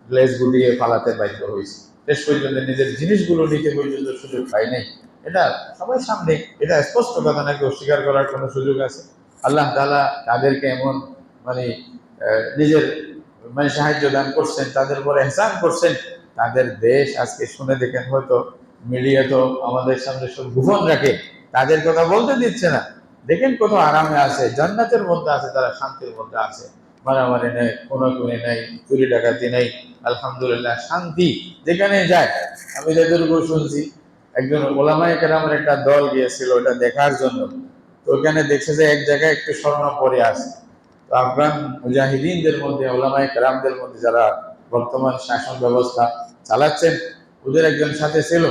[SPEAKER 1] গ্লেজ গুলিয়ে পালাতে বাধ্য হয়েছে, শেষ পর্যন্ত নিজের জিনিসগুলো নিতে পর্যন্ত সুযোগ পায় নাই। এটা সবাই সামনে, এটা স্পষ্ট কথা, নাকি অস্বীকার করার কোনো সুযোগ আছে? আল্লাহ তাআলা তাদেরকে এমন মানে নিজের মানে সাহায্য দান করছেন, তাদের উপরে এহসান করছেন। তাদের দেশ আজকে শুনে দেখেন, হয়তো মিডিয়া তো আমাদের সামনে সব গোপন রাখে, তাদের কথা বলতে দিচ্ছে না। দেখেন কত আরামে আছে, জান্নাতের মধ্যে আছে, তারা শান্তির মধ্যে আছে। মারামারি নেই, কোনাকুনি নেই, চুরি ডাকাতি নেই, আলহামদুলিল্লাহ শান্তি যেখানে যায়। আমি যতটুকু শুনছি, একজন ওলামায়ে কেরামের একটা দল গিয়েছিল ওটা দেখার জন্য। তো ওখানে দেখছে যে এক জায়গায় একটু স্বর্ণ পড়ে আছে। তো আফগান মুজাহিদিনদের মধ্যে, ওলামায়ে কেরামদের মধ্যে যারা বর্তমান শাসন ব্যবস্থা চালাচ্ছেন, ওদের একজন সাথে ছিল।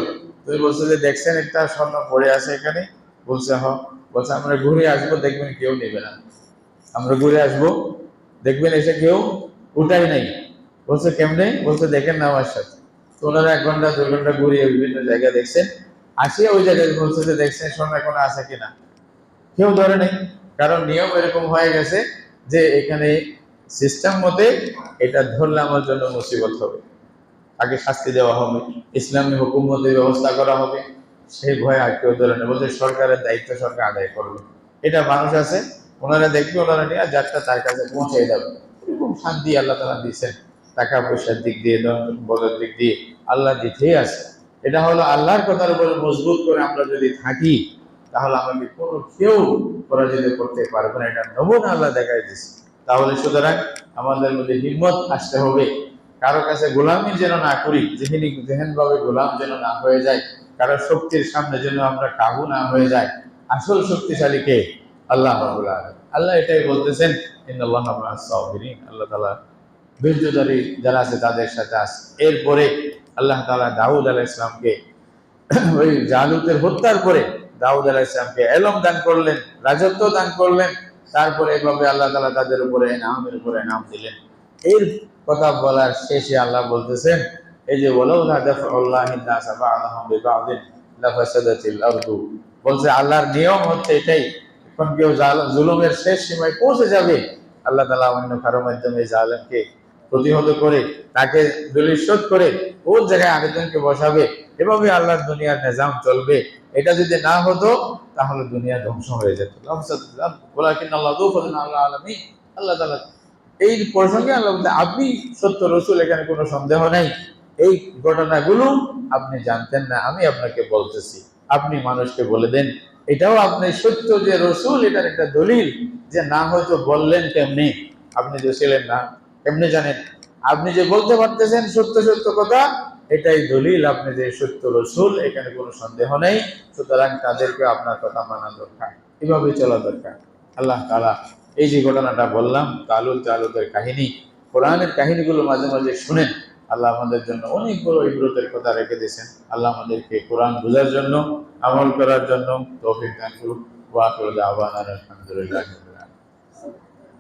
[SPEAKER 1] তুই বলছে যে দেখছেন একটা স্বর্ণ পড়ে আছে এখানে? বলছে হ। বলছে আমরা ঘুরে আসবো, দেখবেন কেউ নেবে না। আমরা ঘুরে আসবো, দেখবেন এসে কেউ উঠাই নাই। বলছে কেমনে? বলছে দেখেন না আমার সাথে। তো ওনারা 1 ঘন্টা 2 ঘন্টা ঘুরিয়ে বিভিন্ন জায়গায় দেখছেন, আসিয়া ওই জায়গায় বলছে যে দেখছেন স্বর্ণ এখন আছে কিনা? কেউ ধরে নেই, কারণ নিয়ম এরকম হয়ে গেছে যে এখানে সিস্টেম মতে এটা ধরলে আমার জন্য মুসিবত হবে, আগে শাস্তি দেওয়া হবে, ইসলামী হুকুম মতে ব্যবস্থা করা হবে। সেই ভয়ে আর কেউ ধরে নেই, বলছে সরকারের দায়িত্ব সরকার আদায় করবে। এটা মানুষ আছে, ওনারা দেখবে, ওনারা নিয়ে যাত্রা তার কাছে পৌঁছে যাবে। এরকম শান্তি আল্লাহ তাআলা দিয়েছেন। টাকা পয়সার দিক দিয়ে, ধন সম্পদের দিক দিয়ে আল্লাহ দিতেই আছে। এটা হলো আল্লাহর কথার উপরে মজবুত করে আমরা যদি থাকি, তাহলে আমাকে কোনো কেউ পরাজিত করতে পারবে না। এটা নমুনা আল্লাহ দেখাই দিচ্ছে। তাহলে সুতরাং আমাদের মধ্যে হিম্মত আসতে হবে, কারো কাছে গোলামি যেন না করি, যেহেন ভাবে গোলাম যেন না হয়ে যায়, কারো শক্তির সামনে যেন আমরা কাবু না হয়ে যায়। আসল শক্তিশালী কে? আল্লাহ রাব্বুল আলামিন। আল্লাহ এটাই বলতেছেন, ইন্নাল্লাহা মাআস সাবিরিন, আল্লাহ তাআলা ধৈর্যধারী যারা আছে তাদের সাথে আছে। এরপরে আল্লাহ তাআলা দাউদ আলাইহিস সালামকে ওই জালুতের হত্যার পরে দাউদ আলাইহিস সালামকে এলম দান করলেন, রাজত্ব দান করলেন। তারপরে এভাবে আল্লাহ তাআলা তাদের উপরে নামের উপরে নাম দিলেন। এর কথা বলার শেষে আল্লাহ বলতেছেন, এই যে ওয়ালাউলা দাফাউল্লাহিন নাসা বা'দাহুম বিবা'দিন লাফাসাদাতিল আরদু, বলছে আল্লাহর নিয়ম হচ্ছে এটাই, এখন কেউ জুলুমের শেষ সীমায় পৌঁছে যাবে, আল্লাহ তাআলা অন্য কারো মাধ্যমে জালেমকে প্রতিহত করে, তাকে দলিল শোধ করে ওর জায়গায় আরেকজনকে বসাবে। এভাবে আল্লাহর দুনিয়ার নিজাম চলবে। এটা যদি না হতো তাহলে দুনিয়া ধ্বংস হয়ে যেত। আল্লাহ তাআলা এই প্রসঙ্গে আল্লাহ বলতে, আপনি সত্য রসুল, এখানে কোনো সন্দেহ নাই। এই ঘটনাগুলো আপনি জানতেন না, আমি আপনাকে বলতেছি, আপনি মানুষকে বলে দেন। এটাও আপনি সত্য যে রসুল, এটার একটা দলিল, যে না হয়তো বললেন কেমনি, আপনি যে ছিলেন না, কেমনি জানেন? আপনি যে বলতে পারতেছেন সত্য সত্য কথা, এটাই দলিল আপনি যে সত্য রসুল, এখানে কোনো সন্দেহ নেই। সুতরাং তাদেরকে আপনার কথা মানা দরকার, এভাবে চলা দরকার। আল্লাহ তাআলা এই যে ঘটনাটা বললাম, তালুত জালুতের কাহিনী, কোরআনের কাহিনীগুলো মাঝে মাঝে শুনেন। আল্লাহ আমাদের জন্য অনেক বড় ইবরতের কথা রেখে দিয়েছেন। আল্লাহ আমাদেরকে কোরআন বোঝার জন্য, আমল করার জন্য তৌফিক দান করুন। ওয়া আখিরু দাওয়ানা আলহামদুলিল্লাহ।